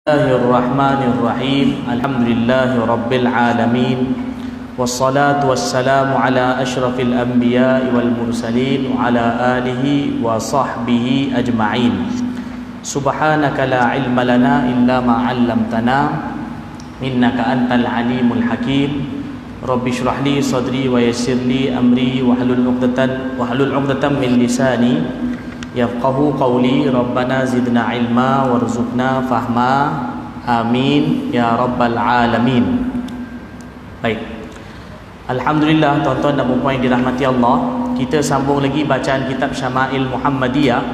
Bismillahirrahmanirrahim. Alhamdulillahi rabbil alamin. Wassalatu wassalamu ala asyrafil anbiya'i wal mursalin wa ala alihi wa sahbihi ajma'in. Subhanaka la ilma lana illa ma 'allamtana innaka antal alimul hakim. Rabbi shrah li sadri wa yassir li amri wa hlul 'uqdatam min lisani yafqahu qawli. Rabbana zidna ilma warzuqna fahma. Amin ya rabbal alamin. Baik, alhamdulillah tuan-tuan dan puan yang dirahmati Allah, kita sambung lagi bacaan kitab Syama'il Muhammadiyah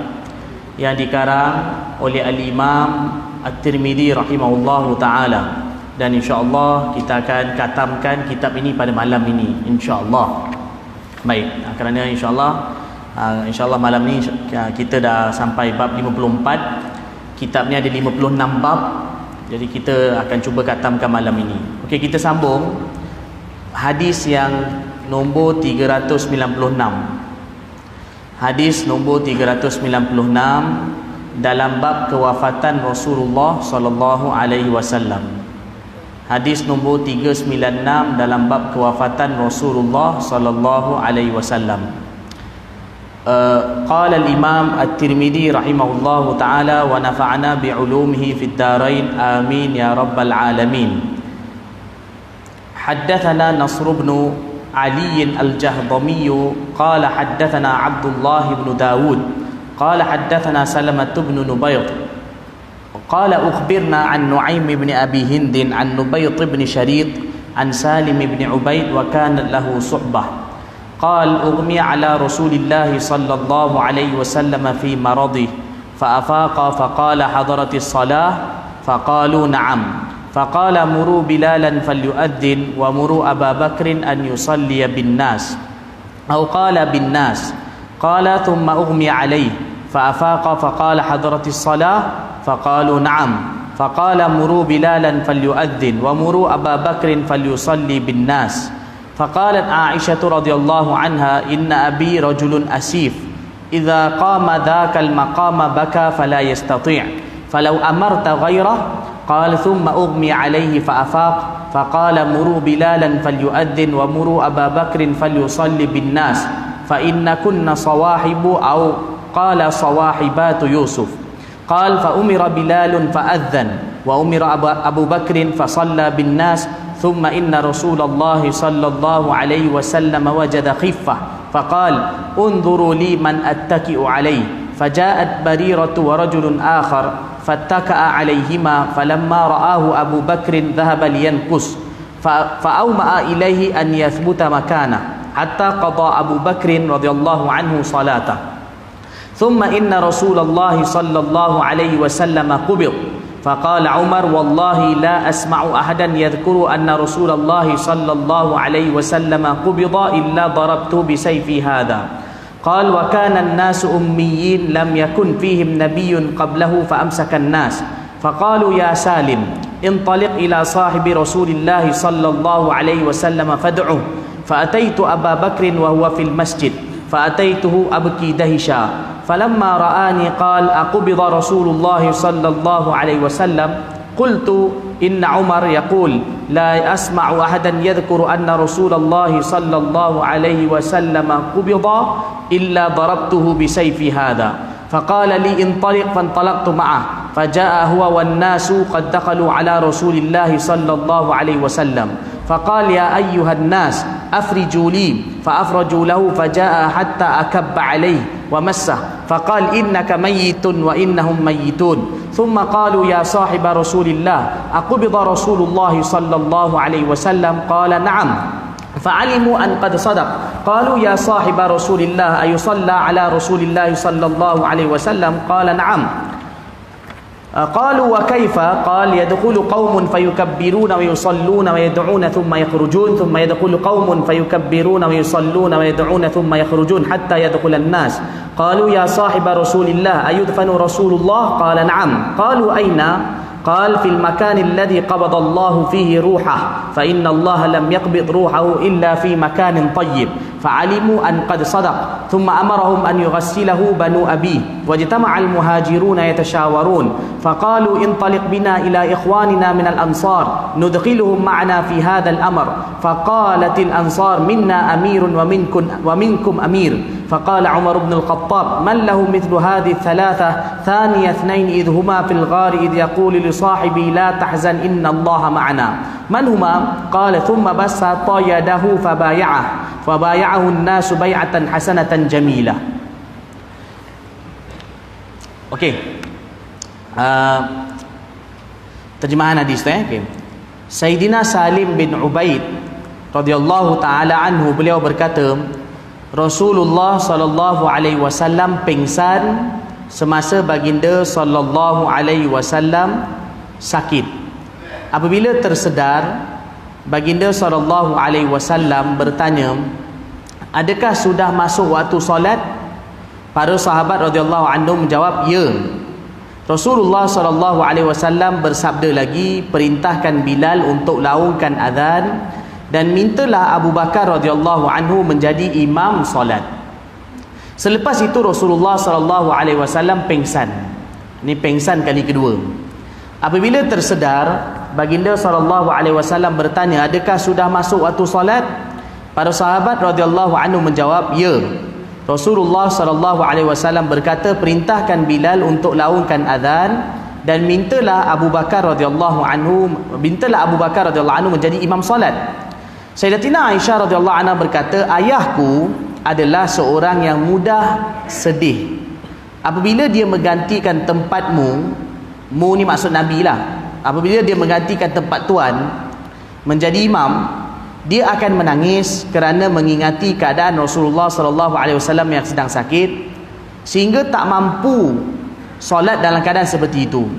yang dikarang oleh Al-Imam At-Tirmidzi rahimahullahu taala, dan insya-Allah kita akan katamkan kitab ini pada malam ini insya-Allah. Baik, kerana insya-Allah malam ni kita dah sampai bab 54. Kitab ni ada 56 bab, jadi kita akan cuba katamkan malam ini. Okey, kita sambung hadis yang nombor 396. Hadis nombor 396 dalam bab kewafatan Rasulullah sallallahu alaihi wasallam. Hadis nombor 396 dalam bab kewafatan Rasulullah sallallahu alaihi wasallam. قال الإمام الترمذي رحمه الله تعالى ونفعنا بعلومه في الدارين آمين يا رب العالمين. حدثنا نصر بن علي الجهضمي قال حدثنا عبد الله بن داود قال حدثنا سلمة بن نبيط قال أخبرنا عن نعيم بن أبي هند عن نبيط بن شريط عن سالم بن عبيد وكان له صحبة قال أغمي على رسول الله صلى الله عليه وسلم في مرضه فأفاق فقال حضرت الصلاة فقالوا نعم فقال مروا بلالا فليؤذن ومروا أبا بكر أن يصلي بالناس أو قال بالناس قال ثم أغمي عليه فأفاق فقال حضرت الصلاة فقالوا نعم فقال مروا بلالا فليؤذن ومروا أبا بكر فليصلي بالناس فقالت عائشة رضي الله عنها إن أبي رجل أسيف إذا قام ذاك المقام بكى فلا يستطيع فلو أمرت غيره قال ثم أغمي عليه فأفاق فقال مروا بلالا فليؤذن ومروا أبا بكر فليصلي بالناس فإن كن صواحب أو قال صواحبات يوسف قال فأمر بلال فأذن وأمر أبو بكر فصلى بالناس ثم إن رسول الله صلى الله عليه وسلم وجد خفة فقال انظروا لي من أتكئ عليه فجاءت بريرة ورجل آخر فاتكأ عليهما فلما رآه أبو بكر ذهب لينكس فأومأ إليه أن يثبت مكانه حتى قضى أبو بكر رضي الله عنه صلاته ثم إن رسول الله صلى الله عليه وسلم قبض فقال عمر والله لا أسمع أحدا يذكر أن رسول الله صلى الله عليه وسلم قبض إلا ضربت بسيفي هذا قال وكان الناس أميين لم يكن فيهم نبي قبله فأمسك الناس فقالوا يا سالم انطلق إلى صاحب رسول الله صلى الله عليه وسلم فادعه فأتيت أبا بكر وهو في المسجد فأتيته أبكي دهشا فلما رآني قال أقبض رسول الله صلى الله عليه وسلم قلت إن عمر يقول لا أسمع أحدا يذكر أن رسول الله صلى الله عليه وسلم قبض إلا ضربته بسيفي هذا فقال لي انطلق فانطلقت معه فجاء هو والناس قد دخلوا على رسول الله صلى الله عليه وسلم فقال يا أيها الناس أفرجوا لي فأفرجوا له فجاء حتى أكب عليه ومسه فقال إنك ميت وإنهم ميتون ثم قالوا يا صاحب رسول الله أقبض رسول الله صلى الله عليه وسلم قال نعم فعلموا أن قد صدق قالوا يا صاحب رسول الله أيصلى على رسول الله صلى الله عليه وسلم قال نعم قالوا وكيف قال يدخل قوم فيكبرون ويصلون ويدعون ثم يخرجون ثم يدخل قوم فيكبرون ويصلون ويدعون ثم يخرجون حتى يدخل الناس قالوا يا صاحب رسول الله أيدفن رسول الله قال نعم قالوا أين قال في المكان الذي قبض الله فيه روحه فإن الله لم يقبض روحه إلا في مكان طيب فعلموا أن قد صدق ثم أمرهم أن يغسله بنو أبيه واجتمع المهاجرون يتشاورون فقالوا انطلق بنا إلى إخواننا من الأنصار ندخلهم معنا في هذا الأمر فقالت الأنصار منا أمير ومنكم أمير فقال عمر بن الخطاب من له مثل هذه الثلاثة ثاني اثنين إذ هما في الغار إذ يقول لصاحبه لا تحزن إن الله معنا من هما قال ثم بسط يده فبايعه الناس بيعة حسنة جميلة. Okey, terjemahan hadis okay. Sayyidina Salim bin Ubaid radhiyallahu taala anhu, beliau berkata Rasulullah sallallahu alaihi wasallam pingsan semasa baginda sallallahu alaihi wasallam sakit. Apabila tersedar, baginda sallallahu alaihi wasallam bertanya, adakah sudah masuk waktu solat? Para sahabat radhiyallahu anhum menjawab, ya. Rasulullah sallallahu alaihi wasallam bersabda lagi, perintahkan Bilal untuk laungkan azan dan mintalah Abu Bakar radhiyallahu anhu menjadi imam solat. Selepas itu Rasulullah sallallahu alaihi wasallam pingsan. Ini pingsan kali kedua. Apabila tersedar, baginda sallallahu alaihi wasallam bertanya, adakah sudah masuk waktu solat? Para sahabat radhiyallahu anhu menjawab, ya. Rasulullah sallallahu alaihi wasallam berkata, perintahkan Bilal untuk laungkan azan dan mintalah Abu Bakar radhiyallahu anhu menjadi imam solat. Sayyidatina Aisyah radhiyallahu anha berkata, ayahku adalah seorang yang mudah sedih. Apabila dia menggantikan tempatmu, mu ni maksud Nabi lah, apabila dia menggantikan tempat tuan menjadi imam, dia akan menangis kerana mengingati keadaan Rasulullah sallallahu alaihi wasallam yang sedang sakit sehingga tak mampu solat dalam keadaan seperti itu.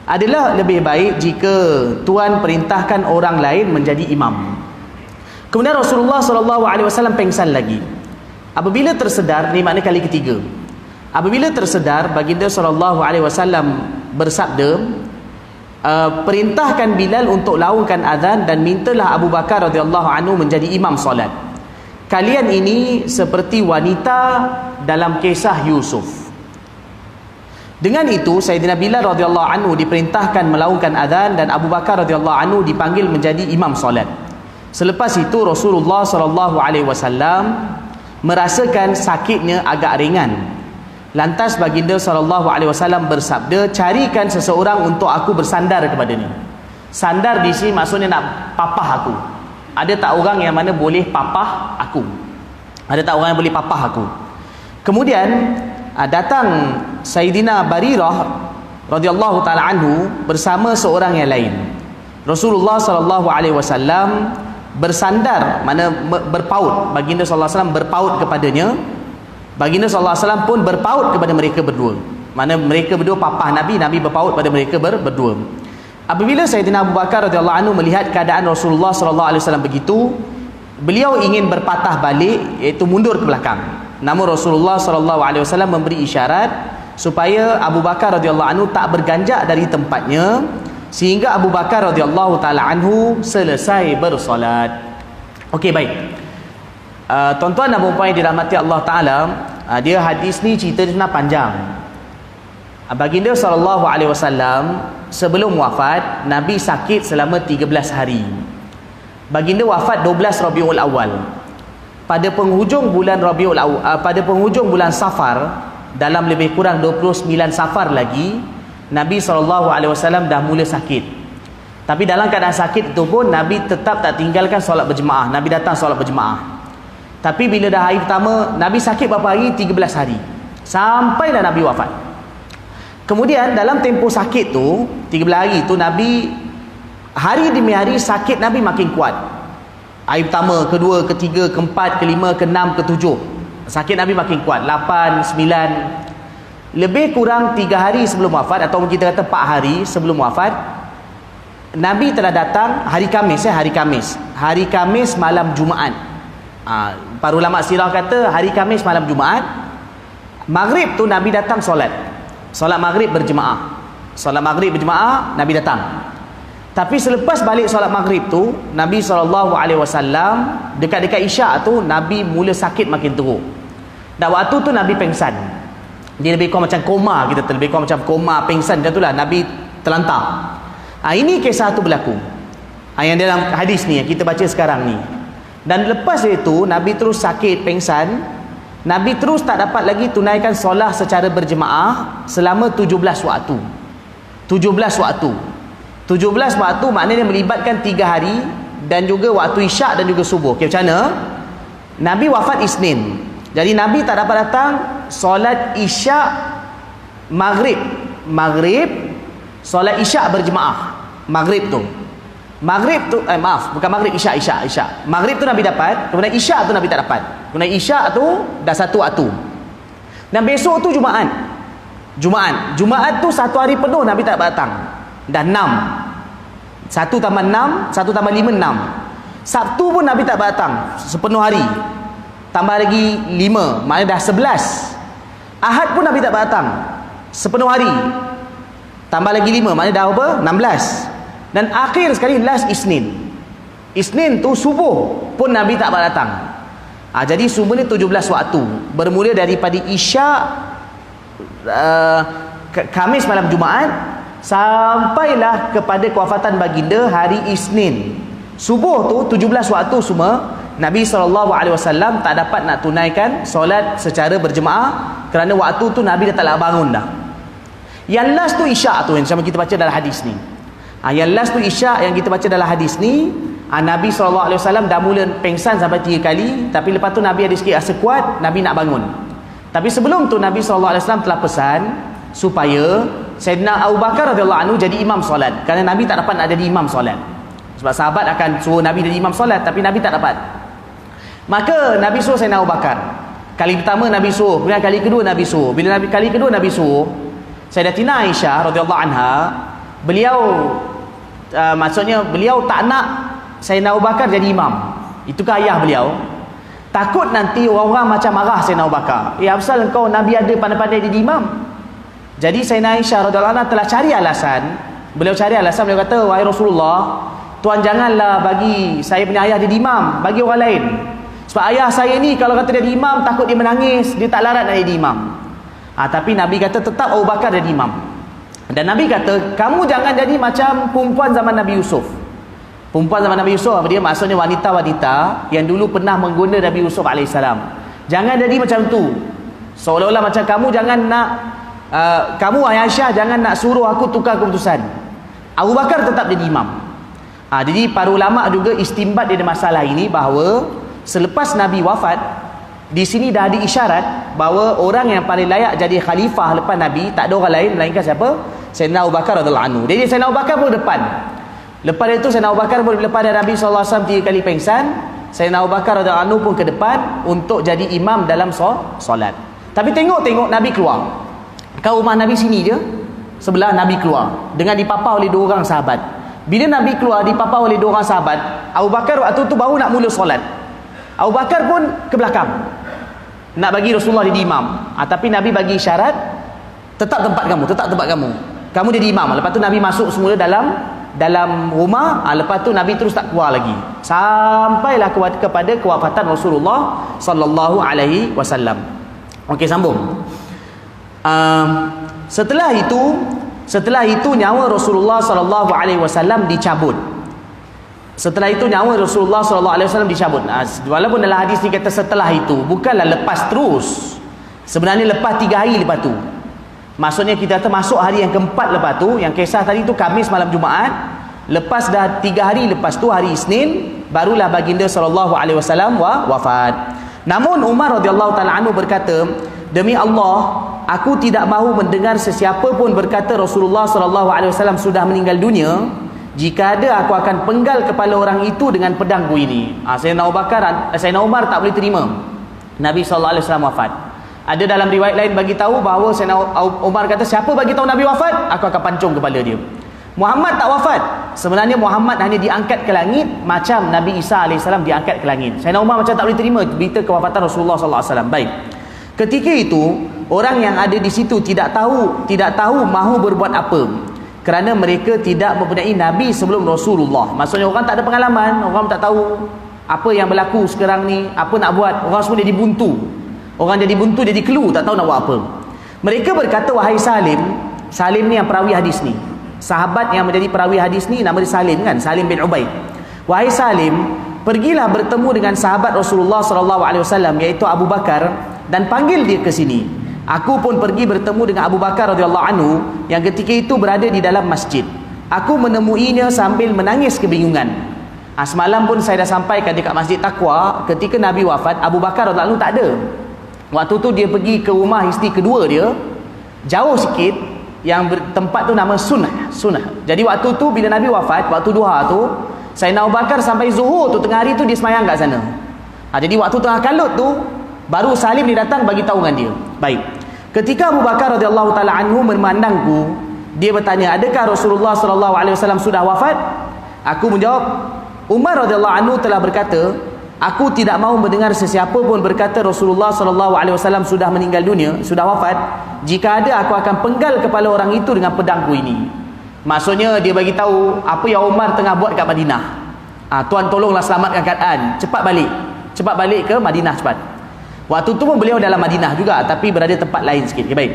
Adalah lebih baik jika tuan perintahkan orang lain menjadi imam. Kemudian Rasulullah sallallahu alaihi wasallam pengsan lagi. Apabila tersedar, ni makna kali ketiga. Apabila tersedar, baginda sallallahu alaihi wasallam bersabda, perintahkan Bilal untuk laungkan azan dan mintalah Abu Bakar radhiyallahu anhu menjadi imam solat. Kalian ini seperti wanita dalam kisah Yusuf. Dengan itu Sayyidina Bilal radhiyallahu anhu diperintahkan melaungkan azan dan Abu Bakar radhiyallahu anhu dipanggil menjadi imam solat. Selepas itu Rasulullah sallallahu alaihi wasallam merasakan sakitnya agak ringan. Lantas baginda sallallahu alaihi wasallam bersabda, carikan seseorang untuk aku bersandar kepadanya. Sandar di sini maksudnya nak papah aku. Ada tak orang yang mana boleh papah aku? Ada tak orang yang boleh papah aku? Kemudian datang Sayyidina Barirah radhiyallahu taala anhu bersama seorang yang lain. Rasulullah sallallahu alaihi wasallam bersandar, mana berpaut. Baginda sallallahu alaihi wasallam berpaut kepadanya. Baginda sallallahu alaihi wasallam pun berpaut kepada mereka berdua. Mana mereka berdua papah Nabi, Nabi berpaut pada mereka berdua. Apabila Sayyidina Abu Bakar radhiyallahu anhu melihat keadaan Rasulullah sallallahu alaihi wasallam begitu, beliau ingin berpatah balik, iaitu mundur ke belakang. Namun Rasulullah sallallahu alaihi wasallam memberi isyarat supaya Abu Bakar radhiyallahu anhu tak berganjak dari tempatnya sehingga Abu Bakar radhiyallahu taala anhu selesai bersolat. Okey, baik. Tuan-tuan dan puan-puan yang dirahmati Allah Ta'ala, dia hadis ni cerita dia sebenarnya panjang. Baginda sallallahu alaihi wasallam sebelum wafat, Nabi sakit selama 13 hari. Baginda wafat 12 Rabiul Awal. Pada penghujung bulan Rabiul Awal, pada penghujung bulan Safar, dalam lebih kurang 29 Safar lagi, Nabi sallallahu alaihi wasallam dah mula sakit. Tapi dalam keadaan sakit itu pun Nabi tetap tak tinggalkan solat berjemaah. Nabi datang solat berjemaah. Tapi bila dah hari pertama, Nabi sakit berapa hari? 13 hari. Sampailah Nabi wafat. Kemudian dalam tempoh sakit tu, 13 hari tu, Nabi hari demi hari sakit Nabi makin kuat. Hari pertama, kedua, ketiga, keempat, kelima, keenam, ketujuh. Sakit Nabi makin kuat. 8, 9. Lebih kurang 3 hari sebelum wafat, atau kita kata 4 hari sebelum wafat, Nabi telah datang hari Khamis. Hari Khamis malam Jumaat. Para ulama sirah kata hari Khamis malam Jumaat, Maghrib tu Nabi datang solat Maghrib berjemaah. Solat Maghrib berjemaah, Nabi datang. Tapi selepas balik solat maghrib tu, Nabi SAW dekat-dekat isyak tu, Nabi mula sakit makin teruk. Dan waktu tu Nabi pengsan. Dia lebih kurang macam koma, kita lebih kurang macam koma, pengsan macam tu lah. Nabi terlantar. Ini kisah tu berlaku. Yang dalam hadis ni yang kita baca sekarang ni. Dan lepas itu Nabi terus sakit, pengsan. Nabi terus tak dapat lagi tunaikan solat secara berjemaah selama 17 waktu. 17 waktu. 17 waktu maknanya melibatkan 3 hari dan juga waktu isyak dan juga subuh. Okay, macam mana? Nabi wafat Isnin. Jadi Nabi tak dapat datang solat isyak maghrib. Solat isyak berjemaah. Maghrib tu. Bukan maghrib, isyak. Maghrib tu Nabi dapat, kemudian isyak tu Nabi tak dapat. Kemudian isyak tu dah 1 waktu. Dan besok tu Jumaat tu 1 hari penuh Nabi tak dapat datang. Dah 6. 1 tambah 6, 1 tambah 5, 6. Sabtu pun Nabi tak dapat datang sepenuh hari. Tambah lagi 5, maknanya dah 11. Ahad pun Nabi tak dapat datang sepenuh hari. Tambah lagi 5, maknanya dah apa? 16. Dan akhir sekali last Isnin. Isnin tu subuh pun Nabi tak dapat datang. Jadi semua ni 17 waktu. Bermula daripada isyak Khamis malam Jumaat sampailah kepada kewafatan baginda hari Isnin. Subuh tu 17 waktu semua Nabi SAW tak dapat nak tunaikan solat secara berjemaah kerana waktu tu Nabi dah tak nak bangun dah. Yang last tu isyak tu yang sama kita baca dalam hadis ni. Yang last tu isyak yang kita baca dalam hadis ni, Nabi SAW dah mula pengsan sampai 3 kali, tapi lepas tu Nabi ada sikit rasa kuat, Nabi nak bangun. Tapi sebelum tu Nabi SAW telah pesan supaya Sayyidina Abu Bakar radhiyallahu anhu jadi imam solat, kerana Nabi tak dapat nak jadi imam solat. Sebab sahabat akan suruh Nabi jadi imam solat, tapi Nabi tak dapat. Maka Nabi suruh Sayyidina Abu Bakar. Kali pertama Nabi suruh, kemudian kali kedua Nabi suruh. Bila kali kedua Nabi suruh, Sayyidatina Aisyah radhiyallahu anha, beliau maksudnya beliau tak nak Sayyidina Abu Bakar jadi imam. Itukah ayah beliau. Takut nanti orang-orang macam marah Sayyidina Abu Bakar. Asal engkau Nabi ada pandai-pandai jadi imam. Jadi Sayyidina Aisyah radhiyallahu anha telah cari alasan. Beliau kata, wahai Rasulullah, tuan janganlah bagi saya punya ayah jadi imam, bagi orang lain. Sebab ayah saya ni kalau kata jadi imam, takut dia menangis, dia tak larat nak jadi imam. Tapi Nabi kata tetap Abu Bakar jadi imam. Dan Nabi kata, kamu jangan jadi macam perempuan zaman Nabi Yusuf. Perempuan zaman Nabi Yusuf, dia maksudnya wanita-wanita yang dulu pernah menggoda Nabi Yusuf AS. Jangan jadi macam tu. Seolah-olah macam kamu jangan nak kamu Aisyah jangan nak suruh aku tukar keputusan. Abu Bakar tetap jadi imam. Jadi para ulama juga istimbat dari masalah ini bahawa selepas Nabi wafat, di sini dah ada isyarat bahawa orang yang paling layak jadi khalifah lepas Nabi tak ada orang lain melainkan siapa? Sayyidina Abu Bakar radhiyallahu anhu. Jadi Sayyidina Abu Bakar pun depan. Lepas itu Sayyidina Abu Bakar pun lepas Nabi SAW 3 kali pengsan, Sayyidina Abu Bakar radhiyallahu anhu pun ke depan untuk jadi imam dalam solat. Tapi tengok Nabi keluar. Kau rumah Nabi sini je, sebelah Nabi keluar dengan dipapah oleh 2 orang sahabat. Bila Nabi keluar dipapah oleh 2 orang sahabat, Abu Bakar waktu tu baru nak mula solat. Abu Bakar pun ke belakang nak bagi Rasulullah jadi imam. Tapi Nabi bagi isyarat, tetap tempat kamu. Kamu jadi imam. Lepas tu Nabi masuk semula dalam rumah. Lepas tu Nabi terus tak keluar lagi sampailah kepada kewafatan Rasulullah sallallahu alaihi wasallam. Okey, sambung. Setelah itu nyawa Rasulullah sallallahu alaihi wasallam dicabut. Walaupun dalam hadis ni kata setelah itu, bukanlah lepas terus. Sebenarnya lepas 3 hari lepas tu. Maksudnya kita termasuk hari yang keempat lepas tu. Yang kisah tadi tu Khamis malam Jumaat. Lepas dah 3 hari lepas tu, hari Isnin, barulah baginda sallallahu alaihi wasallam wafat. Namun Umar radhiyallahu taala anhu berkata, demi Allah, aku tidak mahu mendengar sesiapa pun berkata Rasulullah SAW sudah meninggal dunia. Jika ada, aku akan penggal kepala orang itu dengan pedangku ini. Sayyidina Umar tak boleh terima Nabi SAW wafat. Ada dalam riwayat lain bagi tahu bahawa Sayyidina Umar kata, siapa bagi tahu Nabi wafat, aku akan pancung kepala dia. Muhammad tak wafat. Sebenarnya Muhammad hanya diangkat ke langit macam Nabi Isa AS diangkat ke langit. Sayyidina Umar macam tak boleh terima berita kewafatan Rasulullah SAW. Baik. Ketika itu, orang yang ada di situ tidak tahu mahu berbuat apa. kerana mereka tidak mempunyai Nabi sebelum Rasulullah. Maksudnya orang tak ada pengalaman, orang tak tahu apa yang berlaku sekarang ni, apa nak buat. Orang semua jadi buntu. Orang jadi buntu, jadi kelu, tak tahu nak buat apa. Mereka berkata, wahai Salim. Salim ni yang perawi hadis ni, sahabat yang menjadi perawi hadis ni nama dia Salim kan, Salim bin Ubaid. Wahai Salim, pergilah bertemu dengan sahabat Rasulullah SAW, iaitu Abu Bakar, dan panggil dia ke sini. Aku pun pergi bertemu dengan Abu Bakar radhiyallahu anhu yang ketika itu berada di dalam masjid. Aku menemuinya sambil menangis kebingungan. Semalam pun saya dah sampaikan dekat Masjid Taqwa, ketika Nabi wafat, Abu Bakar radhiyallahu anhu tak ada. Waktu tu dia pergi ke rumah isteri kedua dia, jauh sikit, yang tempat tu nama Sunnah. Jadi waktu tu bila Nabi wafat, waktu duha tu, Sayyidina Abu Bakar sampai zuhur tu, tengah hari tu dia semayang kat sana. Jadi waktu tengah kalut tu, baru Salim ni datang bagi tahu dengan dia. Baik. Ketika Abu Bakar radhiyallahu taala anhu memandangku, dia bertanya, adakah Rasulullah sallallahu alaihi wasallam sudah wafat? Aku menjawab, Umar radhiyallahu anhu telah berkata, aku tidak mahu mendengar sesiapa pun berkata Rasulullah sallallahu alaihi wasallam sudah meninggal dunia, sudah wafat. Jika ada, aku akan penggal kepala orang itu dengan pedangku ini. Maksudnya dia bagi tahu apa yang Umar tengah buat kat Madinah. Tuan tolonglah selamatkan keadaan, cepat balik ke Madinah cepat. Waktu tu pun beliau dalam Madinah juga, tapi berada tempat lain sikit. Okay, baik.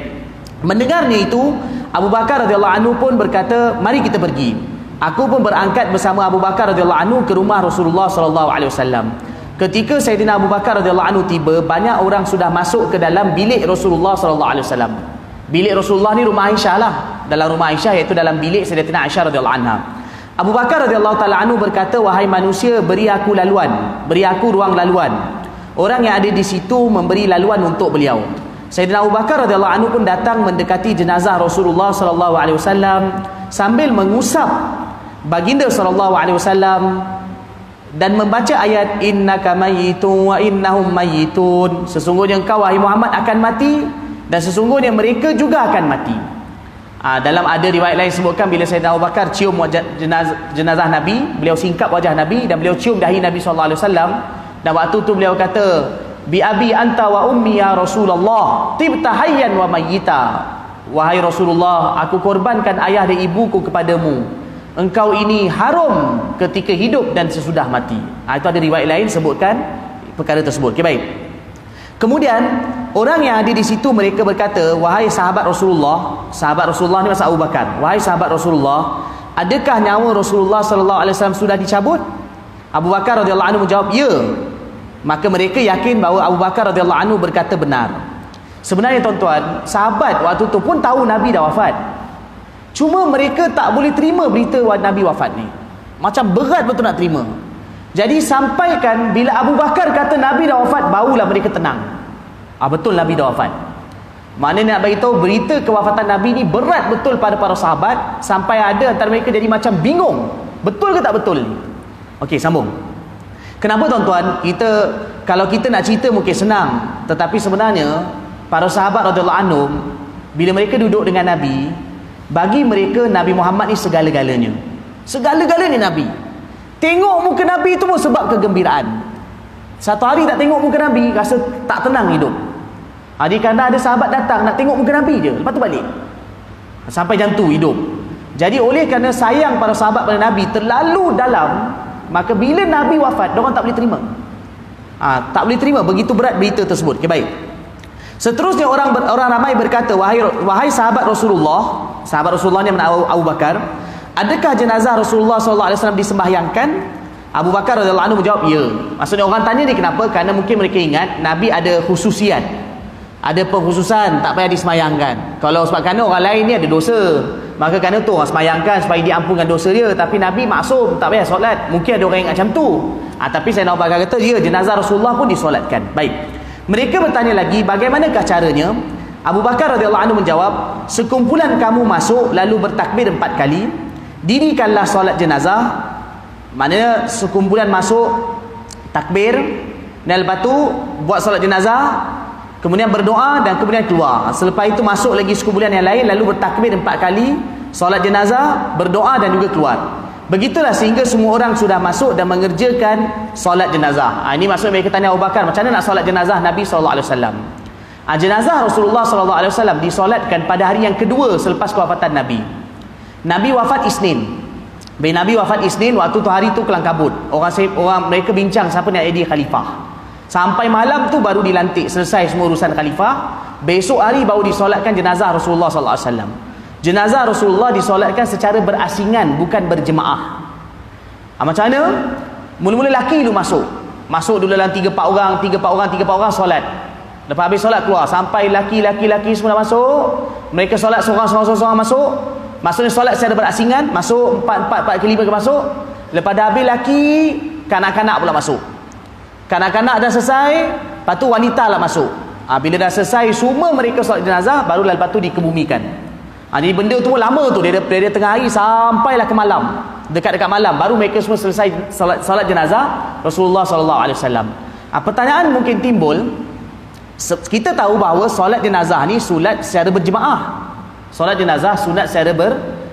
Mendengarnya itu, Abu Bakar radhiyallahu anhu pun berkata, mari kita pergi. Aku pun berangkat bersama Abu Bakar radhiyallahu anhu ke rumah Rasulullah sallallahu alaihi wasallam. Ketika Sayyidina Abu Bakar radhiyallahu anhu tiba, banyak orang sudah masuk ke dalam bilik Rasulullah sallallahu alaihi wasallam. Bilik Rasulullah ni rumah Aisyah lah. Dalam rumah Aisyah, iaitu dalam bilik Sayyidatina Aisyah radhiyallahu anha. Abu Bakar radhiyallahu taala anhu berkata, wahai manusia, beri aku laluan, beri aku ruang laluan. Orang yang ada di situ memberi laluan untuk beliau. Sayyidina Abu Bakar radhiyallahu anhu pun datang mendekati jenazah Rasulullah sallallahu alaihi wasallam sambil mengusap baginda sallallahu alaihi wasallam dan membaca ayat innaka mayyitun wa innahum mayyitun. Sesungguhnya engkau wahai Muhammad akan mati dan sesungguhnya mereka juga akan mati. Dalam ada riwayat lain sebutkan bila Sayyidina Abu Bakar cium wajah jenazah Nabi, beliau singkap wajah Nabi dan beliau cium dahi Nabi sallallahu alaihi wasallam. Dan waktu tu beliau kata, bi abi anta wa ummi ya Rasulullah, tibta hayyan wa mayyita. Wahai Rasulullah, aku korbankan ayah dan ibuku kepadamu. Engkau ini haram ketika hidup dan sesudah mati. Itu ada riwayat lain sebutkan perkara tersebut. Okay, baik. Kemudian orang yang ada di situ mereka berkata, wahai sahabat Rasulullah ni masa Abu Bakar, wahai sahabat Rasulullah, adakah nyawa Rasulullah sallallahu alaihi wasallam sudah dicabut? Abu Bakar radhiyallahu anhu menjawab, ya. Maka mereka yakin bahawa Abu Bakar radhiyallahu anhu berkata benar. Sebenarnya tuan-tuan, sahabat waktu tu pun tahu Nabi dah wafat. Cuma mereka tak boleh terima berita Nabi wafat ni. Macam berat betul nak terima. Jadi sampaikan bila Abu Bakar kata Nabi dah wafat, barulah mereka tenang. Betul Nabi dah wafat. Maknanya nak bagi tahu berita kewafatan Nabi ni berat betul pada para sahabat, sampai ada antara mereka jadi macam bingung. Betul ke tak betul ni? Okey, sambung. Kenapa tuan-tuan? Kalau kita nak cerita mungkin senang, tetapi sebenarnya para sahabat radhiyallahu anhum bila mereka duduk dengan Nabi, bagi mereka Nabi Muhammad ni segala-galanya. Segala-galanya Nabi. Tengok muka Nabi itu pun sebab kegembiraan. Satu hari tak tengok muka Nabi, rasa tak tenang hidup. Kadang ada sahabat datang nak tengok muka Nabi je, lepas tu balik. Sampai macam tu hidup. Jadi oleh kerana sayang para sahabat pada Nabi terlalu dalam, maka bila Nabi wafat, diorang tak boleh terima. Tak boleh terima, begitu berat berita tersebut. Okay, baik. Seterusnya orang ramai berkata, wahai sahabat Rasulullah ni Abu Bakar, adakah jenazah Rasulullah SAW disembahyangkan? Abu Bakar radhiyallahu anhu menjawab, ya. Maksudnya orang tanya ni kenapa? Kerana mungkin mereka ingat Nabi ada khususiat, ada pengkhususan, tak payah disembahyangkan. Kalau sebab kerana orang lain ni ada dosa, maka kerana tu orang sembahyangkan supaya diampunkan dosa dia. Tapi Nabi maksum, tak payah solat. Mungkin ada orang ingat macam tu. Tapi Sayyidina Abu Bakar kata, ya, jenazah Rasulullah pun disolatkan. Baik. Mereka bertanya lagi, bagaimanakah caranya? Abu Bakar radhiyallahu anhu menjawab, sekumpulan kamu masuk lalu bertakbir 4 kali, dirikanlah solat jenazah. Maknanya sekumpulan masuk, takbir, dan lepas tu buat solat jenazah, kemudian berdoa dan kemudian keluar. Selepas itu masuk lagi sekumpulan yang lain lalu bertakbir 4 kali, solat jenazah, berdoa dan juga keluar. Begitulah sehingga semua orang sudah masuk dan mengerjakan solat jenazah. Ini maksud mereka tanya Abu Bakar, macam mana nak solat jenazah Nabi SAW? Jenazah Rasulullah SAW disolatkan pada hari yang kedua selepas kewafatan Nabi. Nabi wafat Isnin. Bila Nabi wafat Isnin, waktu tu hari tu kelang kabut. Orang mereka bincang siapa nak jadi khalifah. Sampai malam tu baru dilantik, selesai semua urusan khalifah. Besok hari baru disolatkan jenazah Rasulullah sallallahu alaihi wasallam. Jenazah Rasulullah disolatkan secara berasingan, bukan berjemaah. Macam mana? Mula-mula laki dulu masuk. Masuk dulu dalam 3-4 orang solat. Lepas habis solat keluar, sampai laki semua dah masuk. Mereka solat seorang masuk. Maksudnya solat secara berasingan, masuk 4 ke 5 ke masuk. Lepas dah habis laki, kanak-kanak pula masuk. Kanak-kanak dah selesai, lepas tu wanita lah masuk. Bila dah selesai semua mereka solat jenazah, barulah lepas tu dikebumikan. Jadi benda tu pun lama tu, dia tengah hari sampailah ke malam. Dekat-dekat malam baru mereka semua selesai solat jenazah Rasulullah sallallahu alaihi wasallam. Pertanyaan mungkin timbul, kita tahu bahawa solat jenazah ni solat secara berjemaah. Solat jenazah sunat secara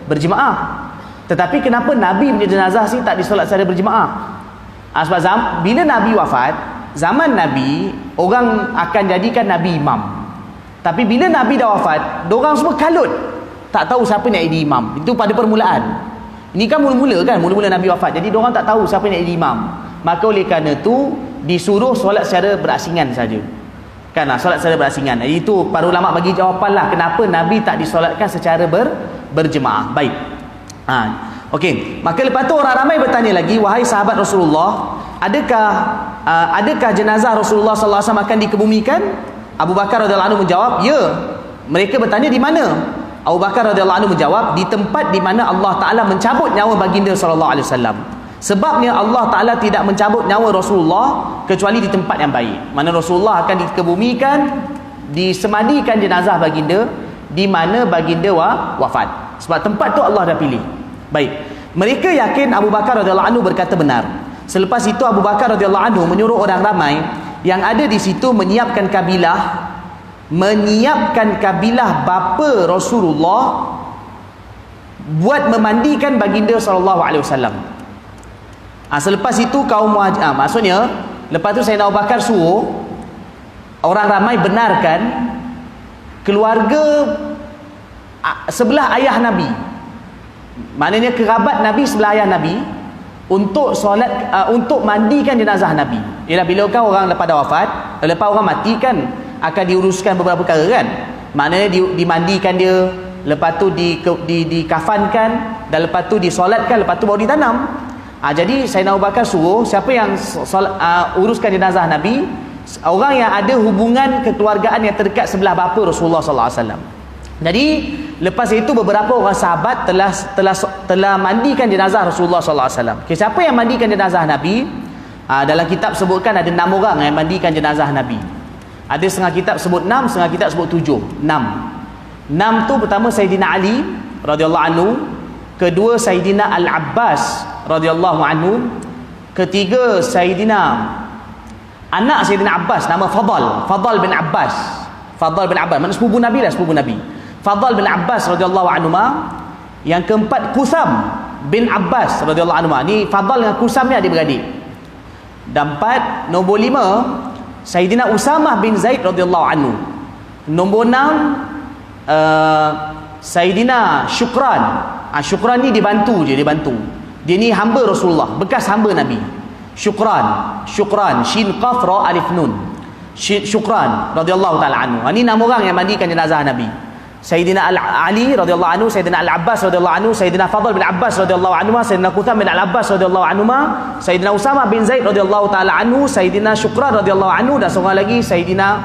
berjemaah. Tetapi kenapa Nabi punya jenazah ni tak disolat secara berjemaah? Sebab bila Nabi wafat, zaman Nabi orang akan jadikan Nabi imam. Tapi bila Nabi dah wafat, diorang semua kalut, tak tahu siapa nak jadi imam. Itu pada permulaan. Ini kan mula-mula Nabi wafat. Jadi diorang tak tahu siapa nak jadi imam. Maka oleh kerana tu disuruh solat secara berasingan saja. Solat secara berasingan. Itu para ulama bagi jawapan lah kenapa Nabi tak disolatkan secara berjemaah. Baik. Okey. Maka lepas tu orang ramai bertanya lagi, wahai sahabat Rasulullah, adakah jenazah Rasulullah sallallahu alaihi wasallam akan dikebumikan? Abu Bakar radhiyallahu anhu menjawab, ya. Mereka bertanya di mana? Abu Bakar radhiyallahu anhu menjawab, di tempat di mana Allah Taala mencabut nyawa baginda sallallahu alaihi wasallam. Sebabnya Allah Ta'ala tidak mencabut nyawa Rasulullah kecuali di tempat yang baik. Mana Rasulullah akan dikebumikan, disemadikan jenazah baginda di mana baginda wafat. Sebab tempat tu Allah dah pilih. Baik. Mereka yakin Abu Bakar radhiyallahu anhu berkata benar. Selepas itu Abu Bakar radhiyallahu anhu menyuruh orang ramai yang ada di situ menyiapkan kabilah bapa Rasulullah buat memandikan baginda sallallahu alaihi wasallam. Selepas itu kaum Muhajir, maksudnya lepas tu Sayyidina Abu Bakar suruh orang ramai benarkan keluarga sebelah ayah Nabi, maknanya kerabat Nabi sebelah ayah Nabi, untuk solat, untuk mandikan jenazah Nabi. Ialah bila kan orang lepas dah wafat, lepas orang mati kan akan diuruskan beberapa perkara kan, maknanya dimandikan dia, lepas tu dikafankan, dan lepas tu disolatkan, lepas tu baru ditanam. Jadi Sayyidina Abu Bakar suruh siapa yang uruskan jenazah Nabi, orang yang ada hubungan kekeluargaan yang terdekat sebelah bapa Rasulullah sallallahu alaihi wasallam. Jadi lepas itu beberapa orang sahabat telah mandikan jenazah Rasulullah sallallahu alaihi wasallam. Siapa yang mandikan jenazah Nabi? Dalam kitab sebutkan ada 6 orang yang mandikan jenazah Nabi. Ada setengah kitab sebut 6, setengah kitab sebut 7. 6 tu pertama Sayyidina Ali radhiyallahu anhu, kedua Sayyidina Al-Abbas radhiyallahu anhu, ketiga anak Sayyidina Abbas nama Fadl bin Abbas. Mana sepupu Nabi lah, sepupu Nabi. Fadl bin Abbas radhiyallahu anhu. Yang keempat Kusam bin Abbas radhiyallahu anhu. Ni Fadl dengan Kusam ni adik-beradik. Dan nombor 5 Sayyidina Usamah bin Zaid radhiyallahu anhu. Nombor 6 Sayyidina Syukran. Syukran ni dibantu. Dia ni hamba Rasulullah, bekas hamba Nabi. Syukran, Shin Qaf Ra Alif Nun. Syukran radhiyallahu taala anhu. Ini 6 orang yang mandikan jenazah Nabi. Sayyidina Ali radhiyallahu anhu, Sayyidina Al-Abbas radhiyallahu anhu, Sayyidina Fadl bin Abbas radhiyallahu anhu, Sayyidina Qutham bin Al-Abbas radhiyallahu anhu, Sayyidina Usamah bin Zaid radhiyallahu taala anhu, Sayyidina Syukran radhiyallahu anhu, dan seorang lagi Sayyidina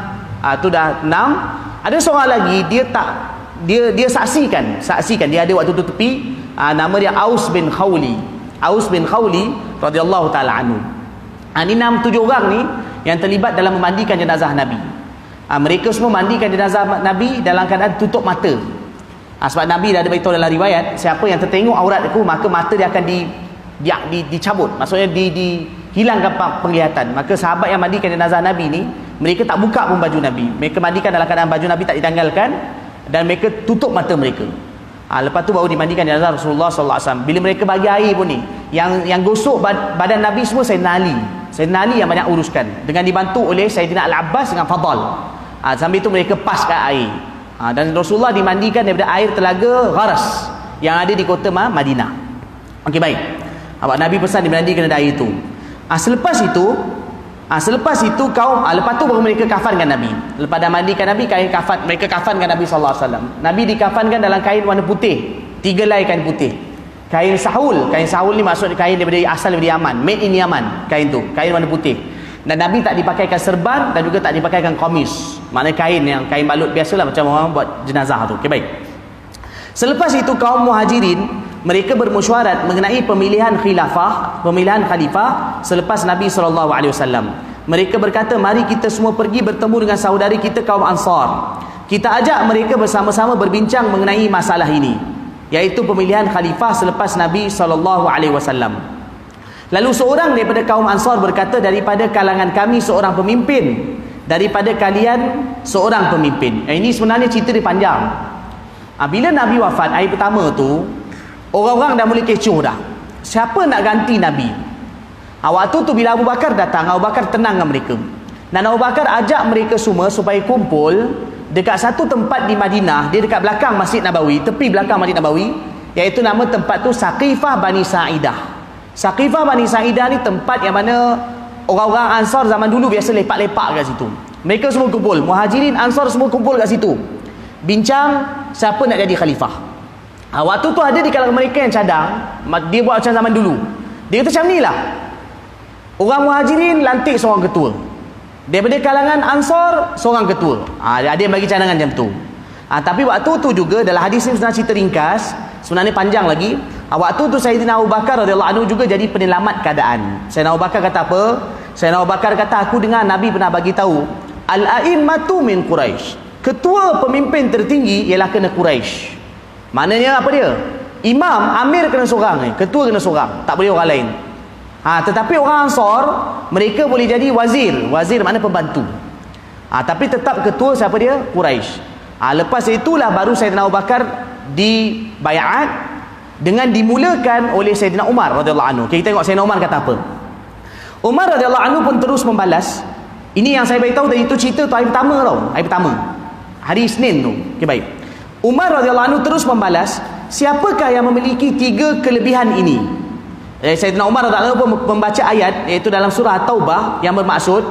tu dah 6. Ada seorang lagi dia saksikan dia ada waktu tu tepi, nama dia Aus bin Khawli radhiyallahu taala anhu. Ini 6-7 orang ni yang terlibat dalam memandikan jenazah Nabi. Mereka semua mandikan jenazah Nabi dalam keadaan tutup mata. Sebab Nabi dah ada beritahu dalam riwayat, siapa yang tertengok aurat aku, maka mata dia akan dicabut, maksudnya dihilangkan penglihatan. Maka sahabat yang mandikan jenazah Nabi ni, mereka tak buka pun baju Nabi, mereka mandikan dalam keadaan baju Nabi tak ditanggalkan, dan mereka tutup mata mereka. Lepas tu baru dimandikan jenazah Rasulullah sallallahu alaihi wasallam. Bila mereka bagi air pun ni, yang gosok badan Nabi semua Sayyidina Ali yang banyak uruskan, dengan dibantu oleh Sayyidina Al-Abbas dengan Fadl. Sambil tu mereka paskan air. Dan Rasulullah dimandikan daripada air telaga Gharas, yang ada di kota Madinah. Okey, baik. Awak Nabi pesan dimandikan pada air itu. Selepas itu kaum lepas tu baru mereka kafankan Nabi. Lepas dah mandikan Nabi, mereka kafankan Nabi sallallahu alaihi wasallam. Nabi dikafankan dalam kain warna putih, 3 helai kain putih. Kain sahul ni maksud kain asal daripada Yaman, made in Yaman, kain tu, kain warna putih. Dan Nabi tak dipakaikan serban dan juga tak dipakaikan qamis. Maknanya kain balut biasalah macam orang buat jenazah tu. Okey, baik. Selepas itu kaum Muhajirin mereka bermesyuarat mengenai pemilihan khalifah selepas Nabi SAW. Mereka berkata, mari kita semua pergi bertemu dengan saudari kita kaum Ansar. Kita ajak mereka bersama-sama berbincang mengenai masalah ini, iaitu pemilihan khalifah selepas Nabi SAW. Lalu seorang daripada kaum Ansar berkata, daripada kalangan kami seorang pemimpin, daripada kalian seorang pemimpin. Ini sebenarnya cerita dia panjang. Bila Nabi wafat hari pertama tu, orang-orang dah mula kecoh dah. Siapa nak ganti Nabi? Waktu tu bila Abu Bakar datang, Abu Bakar tenangkan mereka. Dan Abu Bakar ajak mereka semua supaya kumpul dekat satu tempat di Madinah. Dia dekat belakang Masjid Nabawi, tepi belakang Masjid Nabawi, iaitu nama tempat tu Saqifah Bani Sa'idah. Saqifah Bani Sa'idah ni tempat yang mana orang-orang Ansar zaman dulu biasa lepak-lepak kat situ. Mereka semua kumpul, Muhajirin, Ansar semua kumpul kat situ, bincang siapa nak jadi khalifah. Waktu tu ada di kalangan mereka yang cadang, dia buat macam zaman dulu. Dia kata macam ni lah, orang Muhajirin lantik seorang ketua, daripada kalangan Ansar seorang ketua. Ada yang bagi cadangan macam tu. Tapi waktu tu juga dalam hadis ni sebenarnya cerita ringkas, sebenarnya panjang lagi. Waktu tu Sayyidina Abu Bakar radhiyallahu anhu juga jadi penyelamat keadaan. Sayyidina Abu Bakar kata apa? Sayyidina Abu Bakar kata, aku dengar Nabi pernah bagi tahu, al-a'immatu min Quraisy, ketua pemimpin tertinggi ialah kena Quraisy. Maknanya apa dia? Imam, amir kena seorang ni, ketua kena seorang, tak boleh orang lain. Tetapi orang Ansar mereka boleh jadi wazir. Wazir makna pembantu. Tapi tetap ketua siapa dia? Quraisy. Lepas itulah baru Sayyidina Abu Bakar dibayat dengan dimulakan oleh Sayyidina Umar radhiyallahu anhu. Kita tengok Sayyidina Umar kata apa. Umar radhiyallahu anhu pun terus membalas. Ini yang saya beritahu tadi, itu cerita tu hari pertama tau. Hari pertama, hari Isnin tu. Okey, baik. Umar radhiyallahu anhu terus membalas, siapakah yang memiliki 3 kelebihan ini? Sayyidina Umar radhiyallahu anhu pun membaca ayat, iaitu dalam surah Taubah, yang bermaksud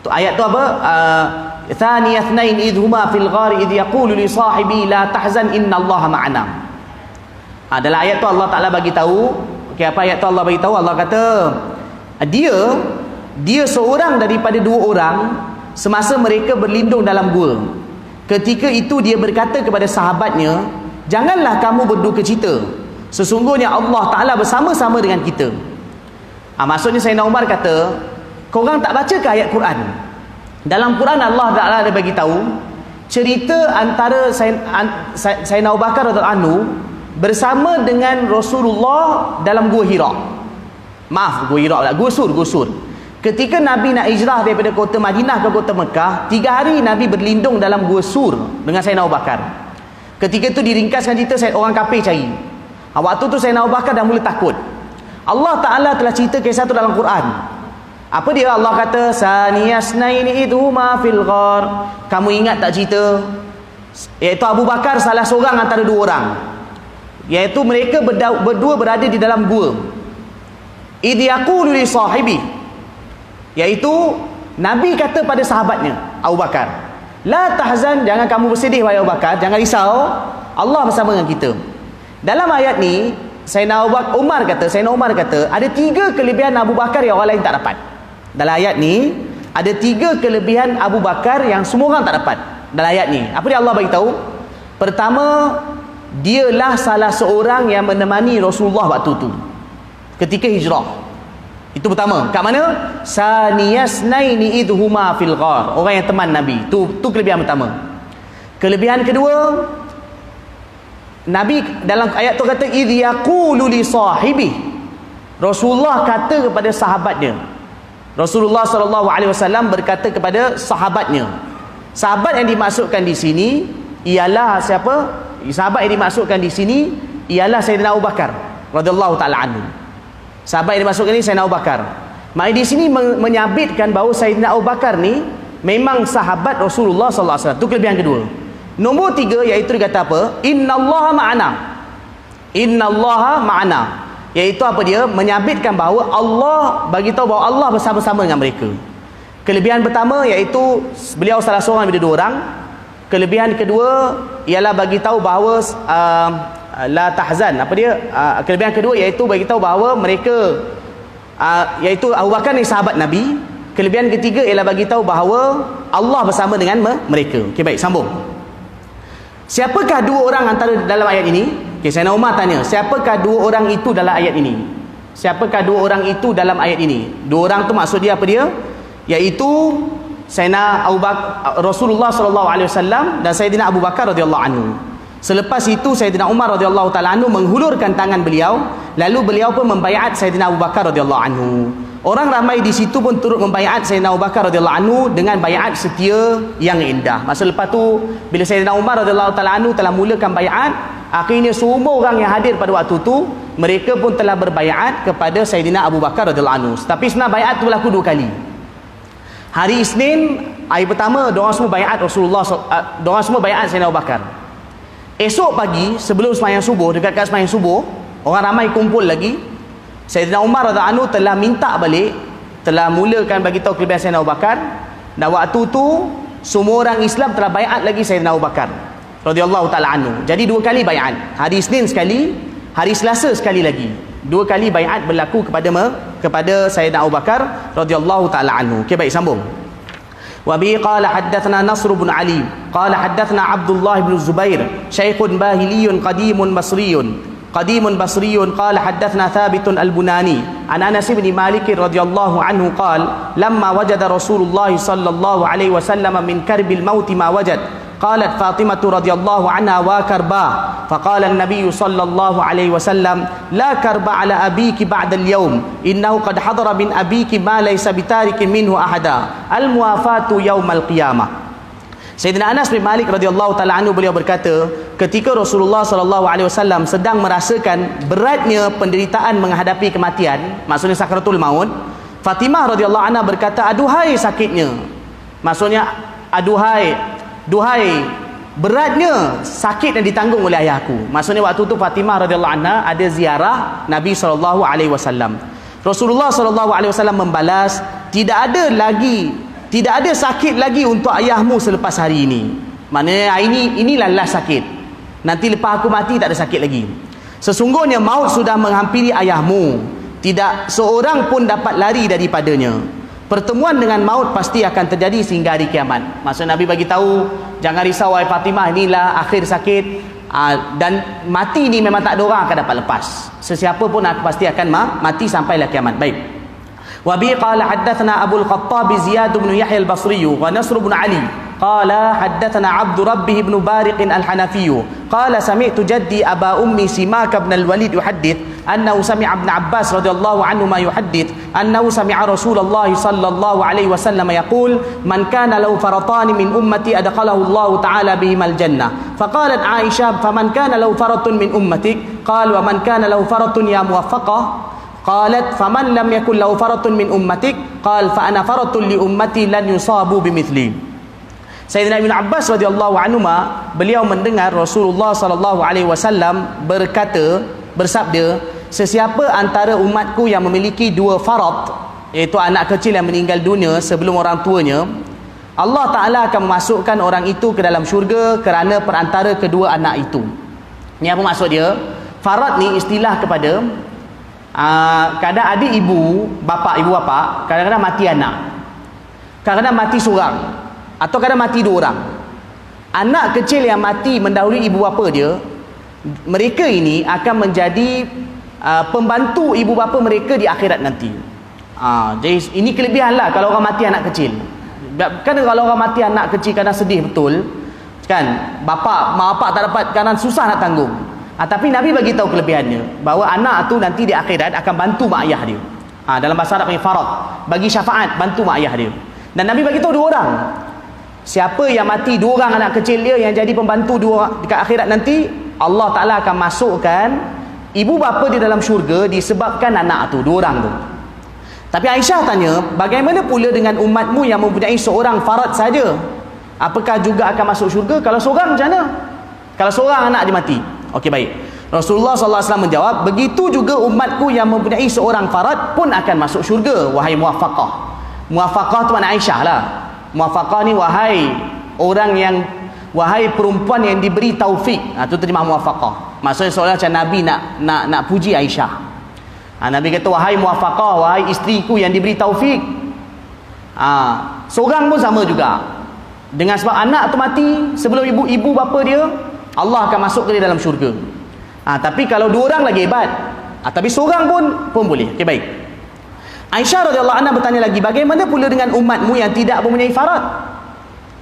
ayat tu apa? Thani ithnain idhuma fil ghari idh yaqulu li sahibi la tahzan innallaha ma'ana. Dalam ayat tu Allah Ta'ala bagi tahu, apa ayat tu Allah bagi tahu? Allah kata dia seorang daripada 2 orang semasa mereka berlindung dalam gua. Ketika itu dia berkata kepada sahabatnya, janganlah kamu berduka cita, sesungguhnya Allah Ta'ala bersama-sama dengan kita. Maksudnya Sayyidina Umar kata, korang tak baca ke ayat Quran? Dalam Quran Allah Ta'ala ada bagi tahu cerita antara Sayyidina Abu Bakar radhiyallahu anhu bersama dengan Rasulullah dalam Gua Hira. Maaf, Gua Hira lah, Gua Sur. Ketika Nabi nak hijrah daripada kota Madinah ke kota Mekah, 3 hari Nabi berlindung dalam Gua Sur dengan Sayyidina Abu Bakar. Ketika itu diringkaskan cerita, orang kafir cari. Waktu tu Sayyidina Abu Bakar dah mula takut. Allah Ta'ala telah cerita kisah tu dalam Quran. Apa dia? Allah kata, saniyasnaini idhuma fil ghar. Kamu ingat tak cerita? Iaitu Abu Bakar salah seorang antara 2 orang, iaitu mereka berdua berada di dalam gua. Idh yaqulu li sahibi, iaitu Nabi kata pada sahabatnya Abu Bakar, la tahzan, jangan kamu bersedih wahai Abu Bakar, jangan risau, Allah bersama dengan kita. Dalam ayat ni Sayyidina Umar kata ada 3 kelebihan Abu Bakar yang orang lain tak dapat. Dalam ayat ni ada 3 kelebihan Abu Bakar yang semua orang tak dapat. Dalam ayat ni apa dia Allah bagi tahu? Pertama, dialah salah seorang yang menemani Rasulullah waktu tu ketika hijrah. Itu pertama. Kat mana? Saniyasnaini idhuma fil ghar. Orang yang teman Nabi. Tu kelebihan pertama. Kelebihan kedua, Nabi dalam ayat tu kata idh yaqulu li sahibi. Rasulullah kata kepada sahabatnya. Rasulullah SAW berkata kepada sahabatnya. Sahabat yang dimaksudkan di sini ialah siapa? Sahabat yang dimaksudkan di sini ialah Sayyidina Abu Bakar radhiyallahu taala anhu. Sahabat yang dimaksudkan ini Sayyidina Abu Bakar. Maka di sini menyabitkan bahawa Sayyidina Abu Bakar ni memang sahabat Rasulullah sallallahu alaihi wasallam. Itu kelebihan kedua. Nombor 3 iaitu dia kata apa? Innallaha ma'ana. Innallaha ma'ana, iaitu apa dia? Menyabitkan bahawa Allah bagi tahu bahawa Allah bersama-sama dengan mereka. Kelebihan pertama iaitu beliau salah seorang daripada 2 orang. Kelebihan kedua ialah bagi tahu bahawa la tahzan. Apa dia? Kelebihan kedua iaitu bagi tahu bahawa mereka iaitu Abu Bakar ni sahabat Nabi. Kelebihan ketiga ialah bagi tahu bahawa Allah bersama dengan mereka. Okey, baik, sambung. Siapakah 2 orang antara dalam ayat ini? Okey, Sayyidina Umar tanya, siapakah 2 orang itu dalam ayat ini? Siapakah 2 orang itu dalam ayat ini? 2 orang tu maksud dia apa dia? Iaitu Sayyidina Rasulullah sallallahu alaihi wasallam dan Sayyidina Abu Bakar radhiyallahu anhu. Selepas itu Sayyidina Umar radhiyallahu taala anhu menghulurkan tangan beliau, lalu beliau pun membaiat Sayyidina Abu Bakar radhiyallahu anhu. Orang ramai di situ pun turut membaiat Sayyidina Abu Bakar radhiyallahu anhu dengan baiat setia yang indah. Masa lepas tu bila Sayyidina Umar radhiyallahu taala anhu telah mulakan baiat, akhirnya semua orang yang hadir pada waktu tu mereka pun telah berbaiat kepada Sayyidina Abu Bakar radhiyallahu anhu. Tapi sebenarnya baiat tu berlaku 2 kali. Hari Isnin, hari pertama diorang semua baiat Rasulullah, diorang semua baiat Sayyidina Abu Bakar. Esok pagi sebelum sembahyang subuh, dekat sembahyang subuh, orang ramai kumpul lagi. Sayyidina Umar radhiyallahu anhu telah minta balik, telah mulakan bagi tahu kelebihan Sayyidina Abu Bakar, dan waktu tu semua orang Islam telah baiat lagi Sayyidina Abu Bakar radhiyallahu taala anhu. Jadi 2 kali baiat. Hari Isnin sekali, hari Selasa sekali lagi. 2 kali baiat berlaku kepada Sayyidina Abu Bakar radhiyallahu taala anhu. Okey, baik, sambung. Wa bi qala haddatsana Nasr bin Ali qala haddatsana Abdullah bin Zubair syaikhun bahiliyun qadimun basriyun qala haddatsana Thabit al-Bunani an Anas bin Malik radhiyallahu anhu qala lamma wajada Rasulullah sallallahu alaihi wasallam min karbil maut ma wajad qalat Fatimah radhiyallahu anha wa karba faqala an-nabiy sallallahu alaihi wasallam la karba ala abiki ba'da al-yawm innahu qad hadara min abiki ma laysa bitarikin minhu ahada al-muwafatu yawm al-qiyamah. Sayyidina Anas bin Malik radhiyallahu taala anhu beliau berkata, ketika Rasulullah sallallahu alaihi wasallam sedang merasakan beratnya penderitaan menghadapi kematian, maksudnya sakaratul maut, Fatimah radhiyallahu anha berkata, aduhai sakitnya. Maksudnya aduhai beratnya sakit yang ditanggung oleh ayahku. Maksudnya waktu tu Fatimah radhiyallahu anha ada ziarah Nabi sallallahu alaihi wasallam. Rasulullah sallallahu alaihi wasallam membalas, tidak ada sakit lagi untuk ayahmu selepas hari ini. Maknanya inilah last sakit. Nanti lepas aku mati tak ada sakit lagi. Sesungguhnya maut sudah menghampiri ayahmu. Tidak seorang pun dapat lari daripadanya. Pertemuan dengan maut pasti akan terjadi sehingga hari kiamat. Maksud Nabi bagi tahu, jangan risau wahai Fatimah, inilah akhir sakit, dan mati ni memang tak ada orang akan dapat lepas. Sesiapa pun pasti akan mati sampailah kiamat. Baik. Wa bi qala haddatsana Abu al-Khattab Ziyad bin Yahya al-Basri wa Nasr bin Ali qala haddatsana Abd Rabbih bin Bariq al-Hanafi qala sami'tu jaddi aba ummi Simak bin al-Walid yuhaddits annahu sami'a Ibn Abbas radhiyallahu anhu ma yuhaddits annahu sami'a Rasulullah sallallahu alaihi wasallam yaqul man kana lahu faratan min ummati adkhalahu Allah ta'ala bihim al-jannah faqalat Aisyah faman kana lahu faratun min ummatik qala wa man kana lahu faratun ya muwaffaqah qalat faman lam yakul lahu faratun min ummatik qala fa ana faratun li ummati lan yusabu bimithli. Sayyidina Ibn Abbas radhiyallahu anhu beliau mendengar Rasulullah sallallahu alaihi wasallam bersabda, sesiapa antara umatku yang memiliki 2 farat, iaitu anak kecil yang meninggal dunia sebelum orang tuanya, Allah Ta'ala akan memasukkan orang itu ke dalam syurga kerana perantara kedua anak itu. Ni apa maksud dia? Farat ni istilah kepada kadang ada ibu bapa kadang-kadang mati anak, kadang-kadang mati seorang, atau kadang mati 2 orang. Anak kecil yang mati mendahului ibu bapa dia, mereka ini akan menjadi pembantu ibu bapa mereka di akhirat nanti. Jadi ini kelebihan lah kalau orang mati anak kecil. Kan kalau orang mati anak kecil kadang sedih betul kan, mak bapak tak dapat, kadang susah nak tanggung. Tapi Nabi bagi tahu kelebihannya, bahawa anak tu nanti di akhirat akan bantu mak ayah dia. Dalam bahasa Arab panggil farad, bagi syafaat, bantu mak ayah dia. Dan Nabi bagi tahu 2 orang. Siapa yang mati 2 orang anak kecil dia yang jadi pembantu 2 dekat akhirat nanti, Allah Ta'ala akan masukkan ibu bapa dia dalam syurga disebabkan anak tu, 2 orang tu. Tapi Aisyah tanya, bagaimana pula dengan umatmu yang mempunyai seorang farad saja? Apakah juga akan masuk syurga? Kalau seorang macam mana? Kalau seorang anak dia mati. Okey, baik. Rasulullah SAW menjawab, begitu juga umatku yang mempunyai seorang farad pun akan masuk syurga, wahai muwafaqah. Muwafaqah tu mana Aisyah lah. Muwafaqah ni wahai orang yang, wahai perempuan yang diberi taufik. Itu terjemah muwafaqah. Maksudnya seolah macam Nabi nak puji Aisyah. Nabi kata, wahai muwafaqah, wahai isteriku yang diberi taufik. Seorang pun sama juga. Dengan sebab anak tu mati sebelum ibu bapa dia, Allah akan masuk ke dia dalam syurga. Tapi kalau dua orang lagi hebat. Tapi seorang pun boleh. Okey, baik. Aisyah radhiyallahu anha bertanya lagi, bagaimana pula dengan umatmu yang tidak mempunyai farad?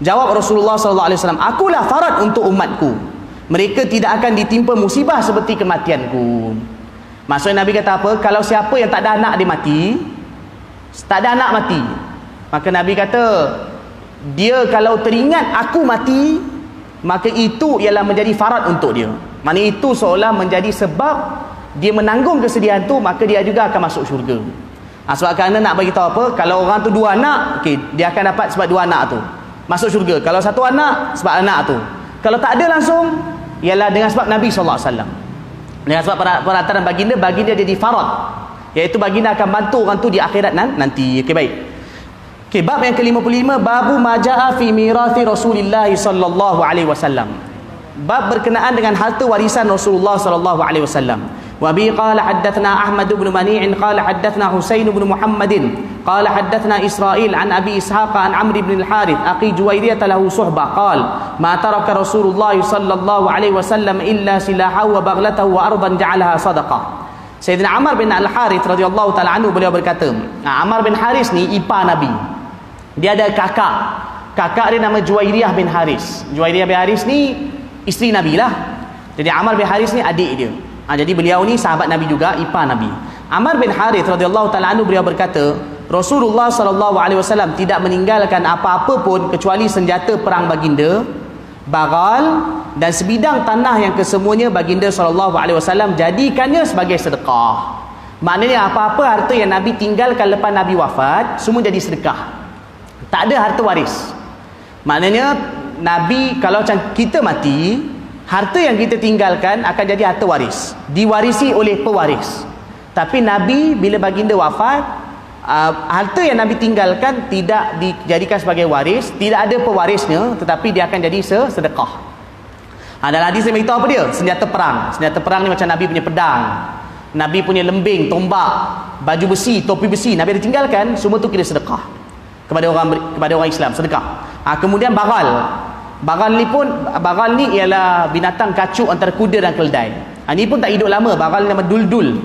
Jawab Rasulullah sallallahu alaihi wasallam, akulah farad untuk umatku. Mereka tidak akan ditimpa musibah seperti kematianku. Maksudnya Nabi kata apa? Kalau siapa yang tak ada anak dia mati, tak ada anak mati, maka Nabi kata, dia kalau teringat aku mati, maka itu ialah menjadi farad untuk dia. Maknanya itu seolah menjadi sebab dia menanggung kesedihan tu, maka dia juga akan masuk syurga. Sebab kerana nak bagi tahu apa, kalau orang tu dua anak, okay, dia akan dapat sebab dua anak tu masuk syurga. Kalau satu anak, sebab anak tu. Kalau tak ada langsung, ialah dengan sebab Nabi SAW. Dengan sebab perantara baginda jadi farad, iaitu baginda akan bantu orang tu di akhirat nanti. Okey, baik. Okey, bab yang ke-55, babu majaa fi mirathi Rasulillah sallallahu alaihi wasallam. Bab berkenaan dengan harta warisan Rasulullah sallallahu alaihi wasallam. Wa bi qala haddatsana Ahmad bin Mani' qala haddatsana Husain bin Muhammadin qala haddatsana Israil an Abi Ishaq an Amr bin al-Harith aqi Juwairiyah lahu suhbah qala ma taraka Rasulullah sallallahu alaihi wasallam illa silahahu wa baghlatahu wa ardan ja'alaha sadaqah. Sayyidina Amr bin al-Harith radhiyallahu taala anhu, beliau berkata, Amr bin Haris ni ipar Nabi. Dia ada kakak dia nama Juwairiyah bin Haris. Juwairiyah bin Haris ni isteri Nabi lah. Jadi Amr bin Haris ni adik dia. Jadi beliau ni sahabat Nabi juga, ipar Nabi. Amr bin Harith radhiyallahu taala anhu, beliau berkata, Rasulullah sallallahu alaihi wasallam tidak meninggalkan apa-apa pun kecuali senjata perang baginda, bagal dan sebidang tanah yang kesemuanya baginda sallallahu alaihi wasallam jadikannya sebagai sedekah. Maknanya apa-apa harta yang Nabi tinggalkan lepas Nabi wafat, semua jadi sedekah. Tak ada harta waris. Maknanya Nabi, kalau macam kita mati, harta yang kita tinggalkan akan jadi harta waris, diwarisi oleh pewaris. Tapi Nabi bila baginda wafat, harta yang Nabi tinggalkan tidak dijadikan sebagai waris, tidak ada pewarisnya, tetapi dia akan jadi sedekah. Dalam hadis dia beritahu apa dia? Senjata perang. Senjata perang ni macam Nabi punya pedang, Nabi punya lembing, tombak, baju besi, topi besi, Nabi ada tinggalkan, semua tu kira sedekah kepada orang Islam, sedekah. Kemudian bagal. Bagal ni ialah binatang kacuk antara kuda dan keldai. Ini pun tak hidup lama. Bagal ni nama Duldul.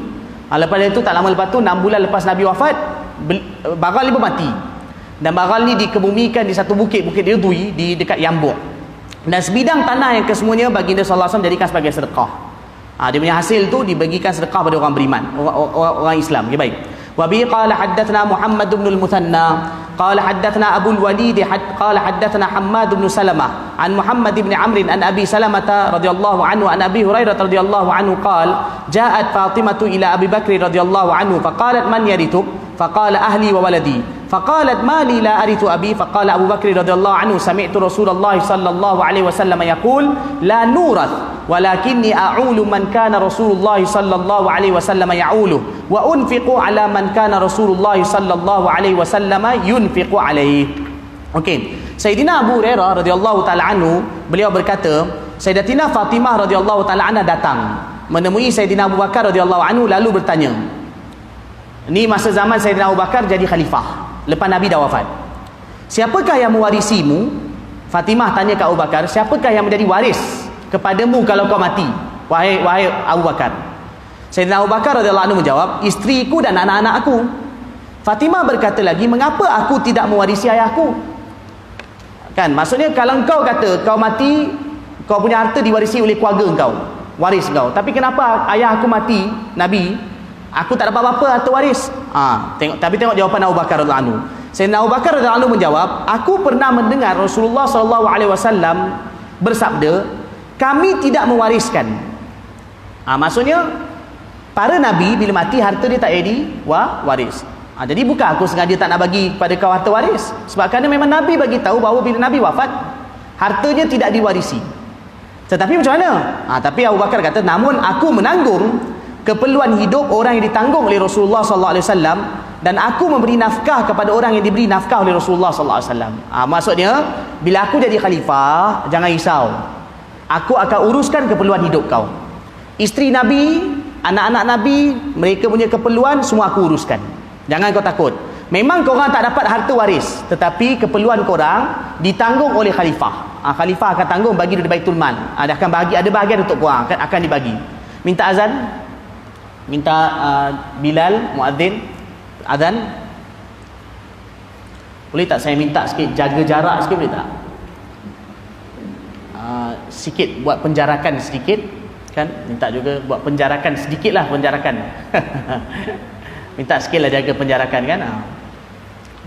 Lepas itu tak lama lepas tu, 6 bulan lepas Nabi wafat, bagal ni pun mati. Dan bagal ni dikebumikan di satu bukit Ridui di dekat Yambuk. Dan sebidang tanah yang kesemuanya baginda sallallahu alaihi wasallam jadikan sebagai sedekah. Dia punya hasil tu dibagikan sedekah pada orang beriman, orang Islam. Okay, baik. Wa bi qala haddatsana Muhammad bin al-Muthanna قال حدثنا أبو الوليد قال حدثنا حماد بن سلمة عن محمد بن عمرو عن أبي سلمة رضي الله عنه عن أبي هريرة رضي الله عنه قال جاءت فاطمة إلى أبي بكر رضي الله عنه فقالت من يرثك فقال أهلي وولدي فقالت ما لي لا أرث أبي فقال أبو بكر رضي الله عنه سمعت رسول الله صلى الله عليه وسلم يقول لا نورث ولكني أعول من كان رسول الله صلى الله عليه وسلم يعوله وأنفق على من كان رسول الله صلى الله عليه وسلم ينفق عليه. Okey, Sayyidina Abu Hurairah radhiyallahu taala anhu, beliau berkata, Sayyidatina Fatimah radhiyallahu taala anha datang menemui Sayyidina Abu Bakar radhiyallahu anhu lalu bertanya. Ini masa zaman Sayyidina Abu Bakar jadi khalifah lepas Nabi dah wafat. Siapakah yang mewarisimu? Fatimah tanya ke Abu Bakar, siapakah yang menjadi waris kepadamu kalau kau mati, wahai Abu Bakar? Sayyidina Abu Bakar radhiyallahu anhu menjawab, isteriku dan anak-anak aku. Fatimah berkata lagi, mengapa aku tidak mewarisi ayahku? Kan, maksudnya kalau kau kata kau mati, kau punya harta diwarisi oleh keluarga kau, waris kau. Tapi kenapa ayah aku mati, Nabi, aku tak dapat apa-apa harta waris? Tengok jawapan Abu Bakar radhiyallahu anhu. Sayyidina Abu Bakar radhiyallahu anhu menjawab, aku pernah mendengar Rasulullah sallallahu alaihi wasallam bersabda, kami tidak mewariskan. Maksudnya para nabi bila mati harta dia tak jadi waris. Jadi bukan aku sengaja tak nak bagi kepada kau harta waris, sebab kerana memang Nabi bagi tahu bahawa bila Nabi wafat hartanya tidak diwarisi. Tetapi macam mana? Tapi Abu Bakar kata, namun aku menanggung keperluan hidup orang yang ditanggung oleh Rasulullah sallallahu alaihi wasallam, dan aku memberi nafkah kepada orang yang diberi nafkah oleh Rasulullah sallallahu alaihi wasallam. Maksudnya, bila aku jadi khalifah, jangan risau. Aku akan uruskan keperluan hidup kau. Isteri Nabi, anak-anak Nabi, mereka punya keperluan semua aku uruskan. Jangan kau takut. Memang korang tak dapat harta waris, tetapi keperluan korang ditanggung oleh khalifah. Khalifah akan tanggung, bagi dari Baitul Mal. Akan bagi, ada bahagian untuk korang akan dibagi. Minta azan, minta Bilal muadzin azan. Boleh tak saya minta sikit jaga jarak sikit, boleh tak? Sikit buat penjarakan sedikit, kan? Minta juga buat penjarakan sedikit lah, penjarakan. Minta sikit lah jaga penjarakan, kan?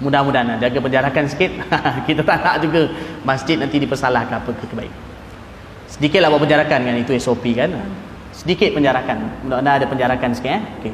Mudah-mudahan jaga penjarakan sikit. Kita tak nak juga masjid nanti dipersalahkan apa kebaik. Sedikitlah buat penjarakan, kan? Itu SOP, kan? Sedikit penjarakan. Mudah-mudahan ada penjarakan sikit, okey.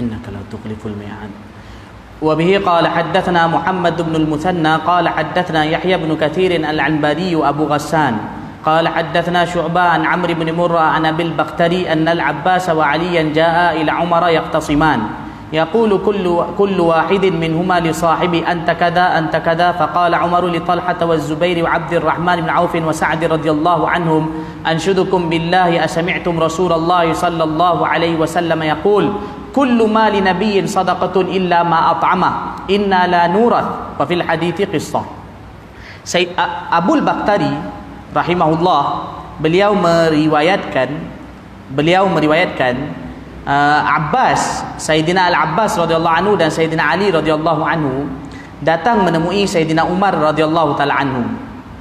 Innaka la tukhliful mi'ad. وبه قال حدثنا محمد بن المثنى قال حدثنا يحيى بن كثير العنبري أبو غسان قال حدثنا شعبة عن عمرو بن مرة عن أبي البختري أن العباس وعليا جاء إلى عمر يختصمان يقول كل واحد منهما لصاحبه أنت كذا فقال عمر لطلحة والزبير وعبد الرحمن بن عوف وسعد رضي الله عنهم أنشدكم بالله أسمعتم رسول الله صلى الله عليه وسلم يقول كل ما لنبي صدقة إلا ما أطعمه إنا لا نورث وفي الحديث قصة. Abu al-Bakhtari rahimahullah beliau meriwayatkan Abbas, Sayyidina Al-Abbas radhiyallahu anhu dan Sayyidina Ali radhiyallahu anhu datang menemui Sayyidina Umar radhiyallahu taala anhu.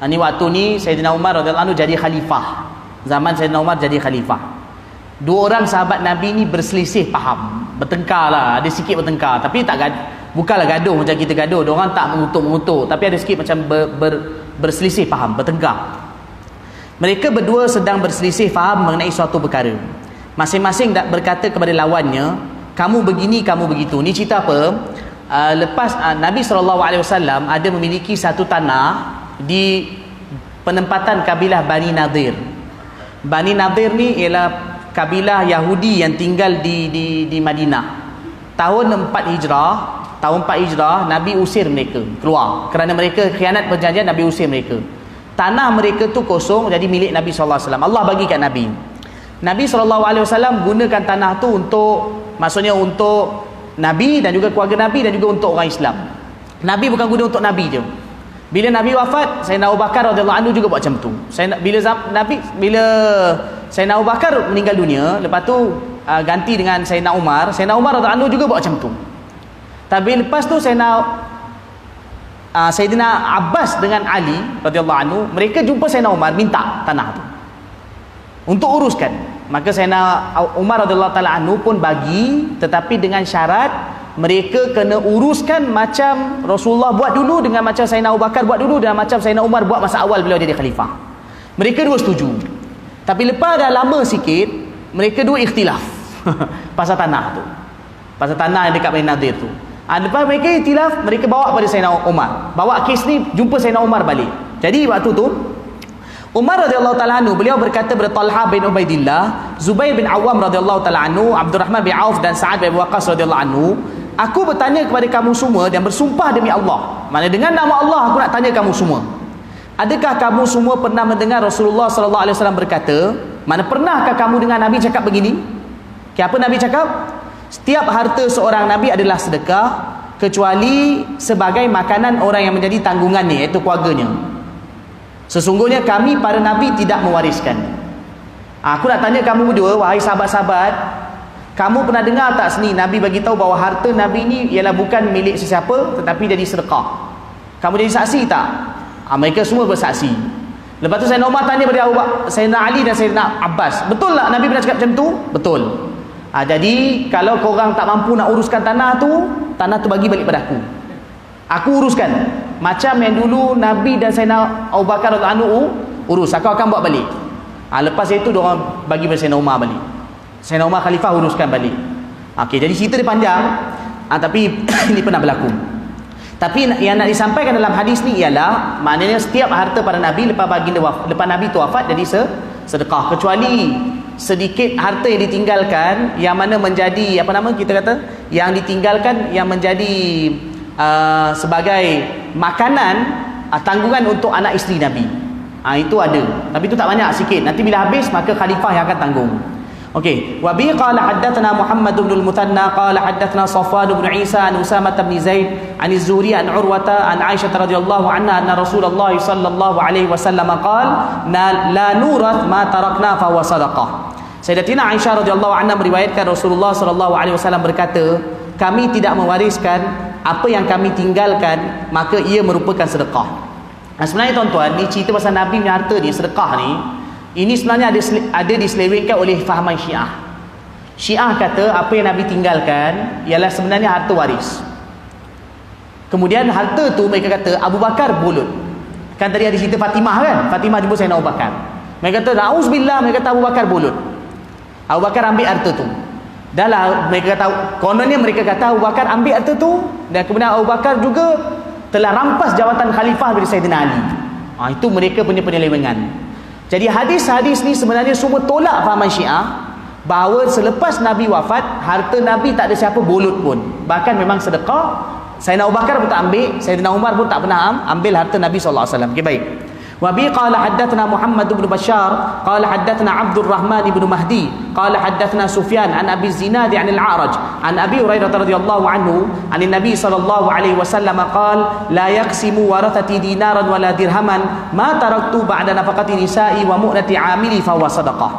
Ini waktu ni Sayyidina Umar radhiyallahu anhu jadi khalifah. Zaman Sayyidina Umar jadi khalifah. Dua orang sahabat Nabi ni berselisih faham, bertengkar lah, ada sikit bertengkar, tapi bukanlah gaduh macam kita gaduh, diorang tak mengutuk, tapi ada sikit macam berselisih faham, bertengkar. Mereka berdua sedang berselisih faham mengenai suatu perkara. Masing-masing berkata kepada lawannya, kamu begini, kamu begitu. Ni cerita apa? Lepas Nabi SAW ada memiliki satu tanah di penempatan kabilah Bani Nadir. Bani Nadir ni ialah kabilah Yahudi yang tinggal di Madinah. Tahun 4 Hijrah Nabi usir mereka keluar kerana mereka khianat perjanjian. Nabi usir mereka. Tanah mereka tu kosong, jadi milik Nabi SAW. Allah bagi kat Nabi. Nabi SAW gunakan tanah tu maksudnya untuk Nabi dan juga keluarga Nabi dan juga untuk orang Islam. Nabi bukan guna untuk Nabi je. Bila Nabi wafat, Sayyidina Abu Bakar radhiyallahu anhu juga buat macam tu. Bila Sayyidina Abu Bakar meninggal dunia, lepas tu ganti dengan Sayyidina Umar radhiyallahu anhu juga buat macam tu. Tapi lepas tu Sayyidina Abbas dengan Ali radhiyallahu anhu, mereka jumpa Sayyidina Umar minta tanah tu untuk uruskan. Maka Sayyidina Umar radhiyallahu taala anhu pun bagi, tetapi dengan syarat mereka kena uruskan macam Rasulullah buat dulu, dengan macam Sayyidina Abu Bakar buat dulu, dan macam Sayyidina Umar buat masa awal beliau jadi khalifah. Mereka dua setuju. Tapi lepas dah lama sikit, mereka dua ikhtilaf pasal tanah tu, pasal tanah yang dekat Bani Nadir tu. Lepas mereka ikhtilaf, mereka bawa pada Sayyidina Umar, bawa kes ni, jumpa Sayyidina Umar balik. Jadi waktu tu Umar radhiyallahu taala anhu, beliau berkata kepada Talha bin Ubaidillah, Zubair bin Awam radhiyallahu taala anhu, Abdurrahman bin Auf dan Sa'ad bin Abi Waqqas radhiyallahu anhu, aku bertanya kepada kamu semua dan bersumpah demi Allah, maknanya dengan nama Allah aku nak tanya kamu semua, adakah kamu semua pernah mendengar Rasulullah sallallahu alaihi wasallam berkata, mana pernahkah kamu dengar Nabi cakap begini? Apa Nabi cakap? Setiap harta seorang Nabi adalah sedekah kecuali sebagai makanan orang yang menjadi tanggungannya, iaitu keluarganya. Sesungguhnya kami para Nabi tidak mewariskan. Aku nak tanya kamu berdua, wahai sahabat-sahabat, kamu pernah dengar tak sini Nabi bagi tahu bahawa harta Nabi ni ialah bukan milik sesiapa tetapi jadi sedekah? Kamu jadi saksi tak? Mereka semua bersaksi. Lepas tu Sayyidina Umar tanya pada Sayyidina Ali dan Sayyidina Abbas, betul tak Nabi pernah cakap macam tu? Betul. Jadi kalau korang tak mampu nak uruskan tanah tu bagi balik pada aku uruskan. Macam yang dulu Nabi dan Sayyidina Abu Bakar radhiyallahu anhu urus, aku akan buat balik. Lepas itu diorang bagi pada Sayyidina Umar balik. Sayyidina Umar khalifah uruskan balik. Jadi cerita dia panjang, tapi ini pernah berlaku. Tapi yang nak disampaikan dalam hadis ni ialah maknanya setiap harta para Nabi lepas Nabi tu wafat jadi sedekah, kecuali sedikit harta yang ditinggalkan yang mana menjadi yang ditinggalkan yang menjadi sebagai makanan, tanggungan untuk anak isteri Nabi. Itu ada, tapi itu tak banyak, sikit. Nanti bila habis maka khalifah yang akan tanggung. Okey, wa bi qala haddatsana Muhammad bin al-Muthanna qala haddatsana Safwan bin Isa an Usamah bin Zaid an Az-Zuhri an Urwata an Aisyah radhiyallahu anha anna Rasulullah sallallahu alaihi wasallam qala la nurath ma tarakna fa huwa sadaqah. Sayyidatina Aisyah radhiyallahu anha meriwayatkan Rasulullah sallallahu alaihi wasallam berkata, kami tidak mewariskan apa yang kami tinggalkan, maka ia merupakan sedekah. Sebenarnya tuan-tuan, ni cerita pasal Nabi punya harta ni, sedekah ni, ini sebenarnya ada diselewengkan oleh fahaman Syiah. Syiah kata apa yang Nabi tinggalkan ialah sebenarnya harta waris. Kemudian harta tu mereka kata Abu Bakar bulut. Kan tadi ada cerita Fatimah kan? Fatimah jumpa Sayyidina Abu Bakar. Mereka kata na'uzubillah, mereka kata Abu Bakar bulut. Abu Bakar ambil harta tu. Dah lah mereka kata, kononnya mereka kata Abu Bakar ambil harta tu, dan kemudian Abu Bakar juga telah rampas jawatan khalifah dari Sayyidina Ali. Itu mereka punya penyelewengan. Jadi hadis-hadis ni sebenarnya semua tolak fahaman Syiah bahawa selepas Nabi wafat, harta Nabi tak ada siapa bolut pun. Bahkan memang sedekah. Sayyidina Abu Bakar pun tak ambil, Sayyidina Umar pun tak pernah ambil harta Nabi SAW. Okay, baik. وبي قال حدثنا محمد بن بشار قال حدثنا عبد الرحمن بن مهدي قال حدثنا سفيان عن أبي الزناد عن الأعرج عن أبي هريرة رضي الله عنه عن النبي صلى الله عليه وسلم قال لا يقسم ورثتي دينارا ولا درهما ما تركت بعد نفقة نسائي ومؤنة عاملي فهو صدقة.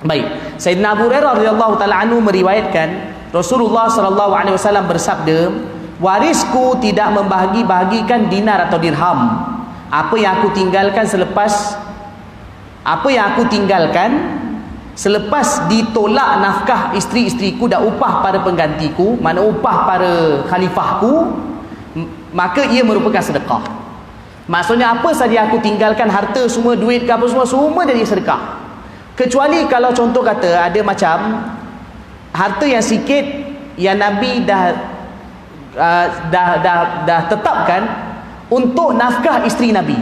Baik, Sayyidina Abu Hurairah radhiyallahu taala anhu meriwayatkan Rasulullah sallallahu alaihi wasallam bersabda, warisku tidak membahagi-bahagikan dinar atau dirham. Apa yang aku tinggalkan selepas ditolak nafkah isteri-isteriku dan upah para penggantiku, mana upah para khalifahku, maka ia merupakan sedekah. Maksudnya apa saja aku tinggalkan, harta semua, duit ke apa semua jadi sedekah. Kecuali kalau contoh kata ada macam harta yang sikit yang Nabi dah tetapkan untuk nafkah isteri Nabi,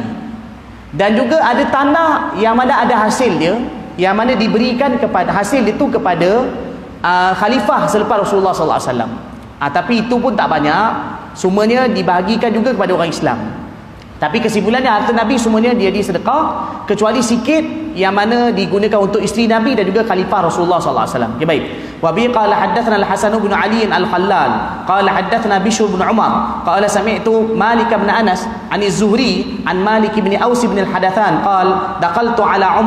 dan juga ada tanah yang mana ada hasil dia, yang mana diberikan kepada hasil itu kepada khalifah selepas Rasulullah SAW. Tapi itu pun tak banyak, semuanya dibahagikan juga kepada orang Islam. Tapi kesimpulannya harta Nabi semuanya dia sedekah, kecuali sikit yang mana digunakan untuk isteri Nabi dan juga khalifah Rasulullah SAW. Okay, baik. Wabi qala haddathana Al-Hasan bin Ali Al-Khallal qala haddathana Bishr bin Umar qala sami'tu Malik bin Anas an Az-Zuhri an Malik bin Aus bin Al-Hadathan qala dakhaltu ala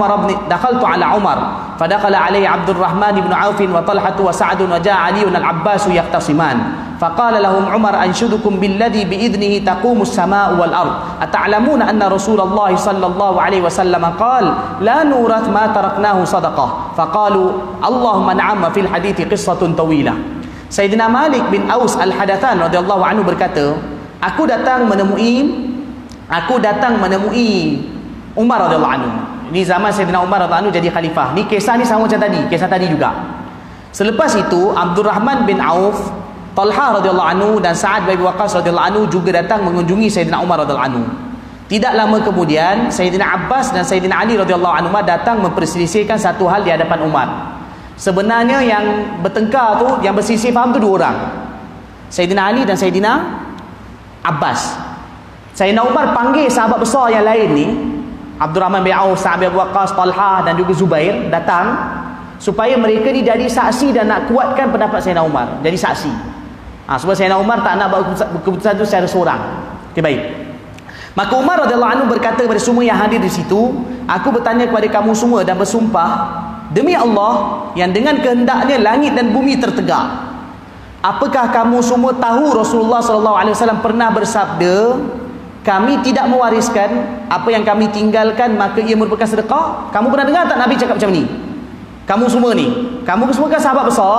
Umar fadakhala alayhi Abdul Rahman bin Auf wa Talhah wa Sa'd wa ja'a Ali wal Abbas yaqtasiman فقال لهم عمر أنشدكم بالذي بإذنه تقوم السماء والأرض أتعلمون أن رسول الله صلى الله عليه وسلم قال لا نورث ما تركناه صدقة فقالوا اللهم نعم في الحديث قصة طويلة. Sayyidina Malik bin Aus Al-Hadathan radhiyallahu anhu berkata, aku datang menemui Umar radhiyallahu anhu. Ini zaman Sayyidina Umar radhiyallahu anhu jadi khalifah. Ni kisah ni sama macam tadi, kisah tadi juga. Selepas itu Abdul Rahman bin Auf, Talha radhiyallahu anhu dan Sa'ad bin Waqqas radhiyallahu anhu juga datang mengunjungi Sayyidina Umar radhiyallahu anhu. Tidak lama kemudian Sayyidina Abbas dan Sayyidina Ali radhiyallahu anhu datang memperselisihkan satu hal di hadapan Umar. Sebenarnya yang bertengkar tu, yang berselisih faham tu dua orang, Sayyidina Ali dan Sayyidina Abbas. Sayyidina Umar panggil sahabat besar yang lain ni, Abdul Rahman bin Auf, Sa'ad bin Waqqas, Talha dan juga Zubair, datang supaya mereka ni jadi saksi dan nak kuatkan pendapat Sayyidina Umar, jadi saksi. Sebab Sayyidina Umar tak nak buat keputusan itu secara seorang. Okay, baik. Maka Umar radhiyallahu anhu berkata kepada semua yang hadir di situ, aku bertanya kepada kamu semua dan bersumpah demi Allah yang dengan kehendaknya langit dan bumi tertegak, apakah kamu semua tahu Rasulullah SAW pernah bersabda, kami tidak mewariskan apa yang kami tinggalkan maka ia merupakan sedekah? Kamu pernah dengar tak Nabi cakap macam ni? Kamu semua ni, kamu semua kan sahabat besar,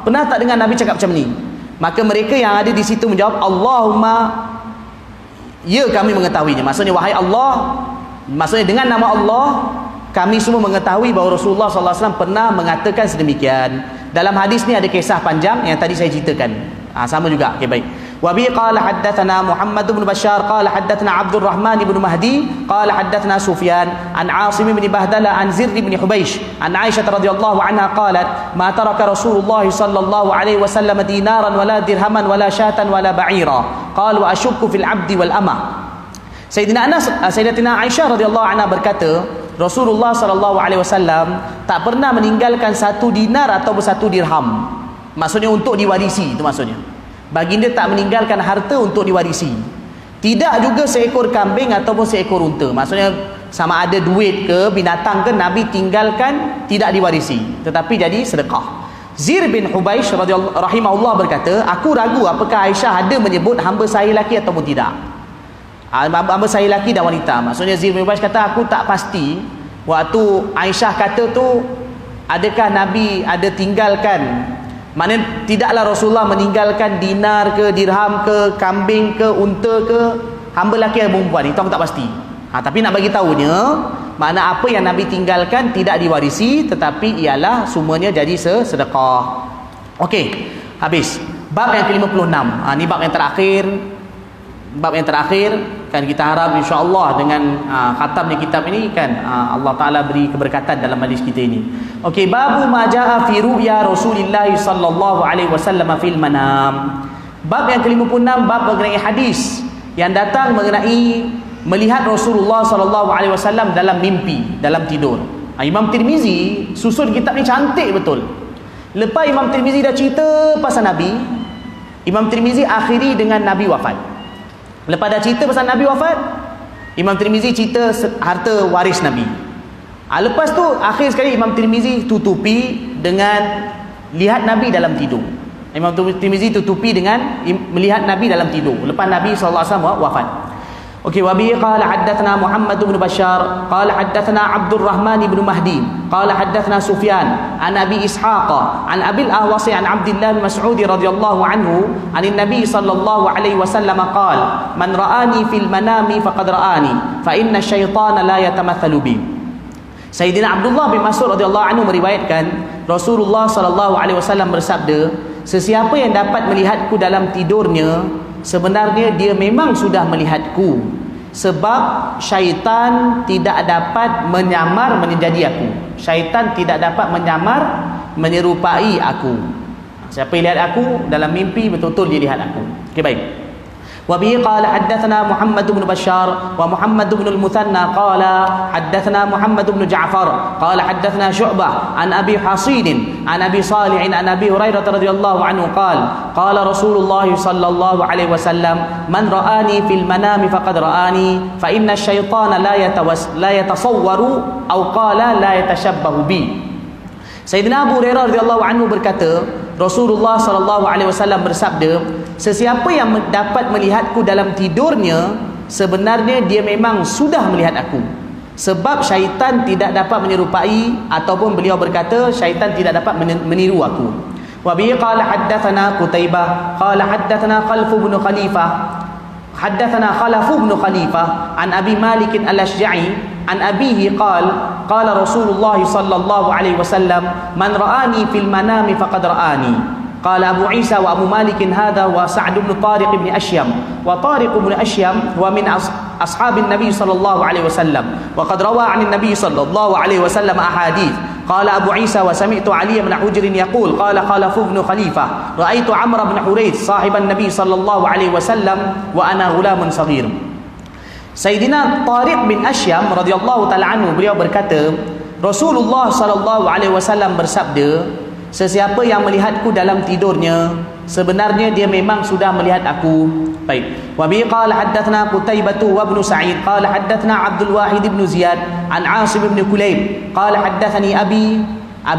pernah tak dengar Nabi cakap macam ni? Maka mereka yang ada di situ menjawab, Allahumma, ya kami mengetahuinya. Maksudnya, wahai Allah, maksudnya dengan nama Allah, kami semua mengetahui bahawa Rasulullah SAW pernah mengatakan sedemikian. Dalam hadis ni ada kisah panjang yang tadi saya ceritakan. Sama juga. Okay, baik. Wabi qala haddathana Muhammad bin Bashar qala haddathana Abdul Rahman bin Mahdi qala haddathana Sufyan an Asim bin Bahdala an Zir bin Hubaysh an Aisyah radhiyallahu anha qalat ma taraka Rasulullah sallallahu alaihi wasallam dinaran wala dirhaman wala syatan wala ba'ira qala wa ashukku fil 'abdi wal ama. Sayyidatina Aisyah radhiyallahu anha berkata, Rasulullah sallallahu alaihi wasallam tak pernah meninggalkan satu dinar atau satu dirham. Maksudnya untuk diwarisi, itu maksudnya. Baginda tak meninggalkan harta untuk diwarisi. Tidak juga seekor kambing ataupun seekor unta. Maksudnya sama ada duit ke binatang ke, Nabi tinggalkan tidak diwarisi, tetapi jadi sedekah. Zir bin Hubaysh radhiyallahu rahimahullah berkata, aku ragu apakah Aisyah ada menyebut hamba saya lelaki ataupun tidak. Hamba saya lelaki dan wanita. Maksudnya Zir bin Hubaysh kata, aku tak pasti waktu Aisyah kata tu adakah Nabi ada tinggalkan, maknanya tidaklah Rasulullah meninggalkan dinar ke, dirham ke, kambing ke, unta ke, hamba lelaki atau perempuan. Itu aku tak pasti. Tapi nak bagi tahunya, makna apa yang Nabi tinggalkan tidak diwarisi, tetapi ialah semuanya jadi sedekah. Okey, habis. Bab yang ke-56. Ni bab yang terakhir. Bab yang terakhir kan, kita harap insya-Allah dengan khatamnya kitab ini kan, Allah Taala beri keberkatan dalam majlis kita ini. Okey, babu ma jaa fi ru'ya Rasulillah sallallahu alaihi wasallam fil manam. Bab yang ke-56, bab mengenai hadis yang datang mengenai melihat Rasulullah sallallahu alaihi wasallam dalam mimpi, dalam tidur. Imam Tirmizi susun kitab ni cantik betul. Lepas Imam Tirmizi dah cerita pasal Nabi, Imam Tirmizi akhiri dengan Nabi wafat. Lepas dah cerita pasal Nabi wafat, Imam Tirmizi cerita harta waris Nabi. Lepas tu akhir sekali Imam Tirmizi tutupi dengan lihat Nabi dalam tidur. Imam Tirmizi tutupi dengan melihat Nabi dalam tidur lepas Nabi sallallahu alaihi wasallam wafat. Okey, wa bihi qala haddatsana Muhammad bin Bashar qala haddatsana Abdul Rahman bin Mahdi qala haddatsana Sufyan an Abi Ishaq an Abil Ahwas an Abdullah bin Mas'ud radhiyallahu anhu an Nabi sallallahu alaihi wasallam qala man ra'ani fil manami faqad ra'ani fa inna asy-syaitana la yatamathalu bi. Sayyidina Abdullah bin Mas'ud radhiyallahu anhu meriwayatkan Rasulullah sallallahu alaihi wasallam bersabda, sesiapa yang dapat melihatku dalam tidurnya, sebenarnya dia memang sudah melihatku, sebab syaitan tidak dapat menyamar menjadi aku. Syaitan tidak dapat menyamar menyerupai aku. Siapa yang lihat aku dalam mimpi, betul-betul dia lihat aku. Okey, baik. Wa bihi qala haddatsana Muhammad bin Bashar wa Muhammad bin al-Muthanna qala haddatsana Muhammad bin Ja'far qala haddatsana Syu'bah an Abi Hasid an Abi Salih an Abi Hurairah radhiyallahu anhu qala qala Rasulullah sallallahu alaihi wasallam man ra'ani fil manami faqad ra'ani fa inna asy-syaitana la yatasawwaru aw qala la yatashabbahu bi. Sayyidina Abu Hurairah radhiyallahu anhu berkata, Rasulullah sallallahu alaihi wasallam bersabda, sesiapa yang dapat melihatku dalam tidurnya, sebenarnya dia memang sudah melihat aku, sebab syaitan tidak dapat menyerupai, ataupun beliau berkata syaitan tidak dapat meniru aku. Wa bihi qala haddatsana Qutaibah qala haddatsana Khalaf bin Khalifah haddatsana Khalaf bin Khalifah an Abi Malik al-Ashja'i an abihi qala qala Rasulullah sallallahu alaihi wasallam man ra'ani fil manami faqad ra'ani. Qala Abu Isa wa Abu Malik hadha wa Sa'd bin Tariq bin Ashyam wa Tariq bin Ashyam wa min ashabin Nabi sallallahu alaihi wasallam wa qad rawa 'an Nabi sallallahu alaihi wasallam ahadith. Qala Abu Isa wa sami'tu Ali bin Hujr yaqul qala Khalaf bin Khalifah ra'aitu Amr bin Hurayth sahiban Nabi sallallahu alaihi wasallam wa ana ghulamun saghir. Sayyidina Tariq bin Ashyam radhiyallahu taala anhu beliau berkata, Rasulullah sallallahu alaihi wasallam bersabda, sesiapa yang melihatku dalam tidurnya, sebenarnya dia memang sudah melihat aku. Baik. Wa bi qala haddatsana Qutaibah wa ibn Sa'id qala haddatsana Abdul Wahid ibn Ziyad an Asim ibn Kulayb qala haddatsani abi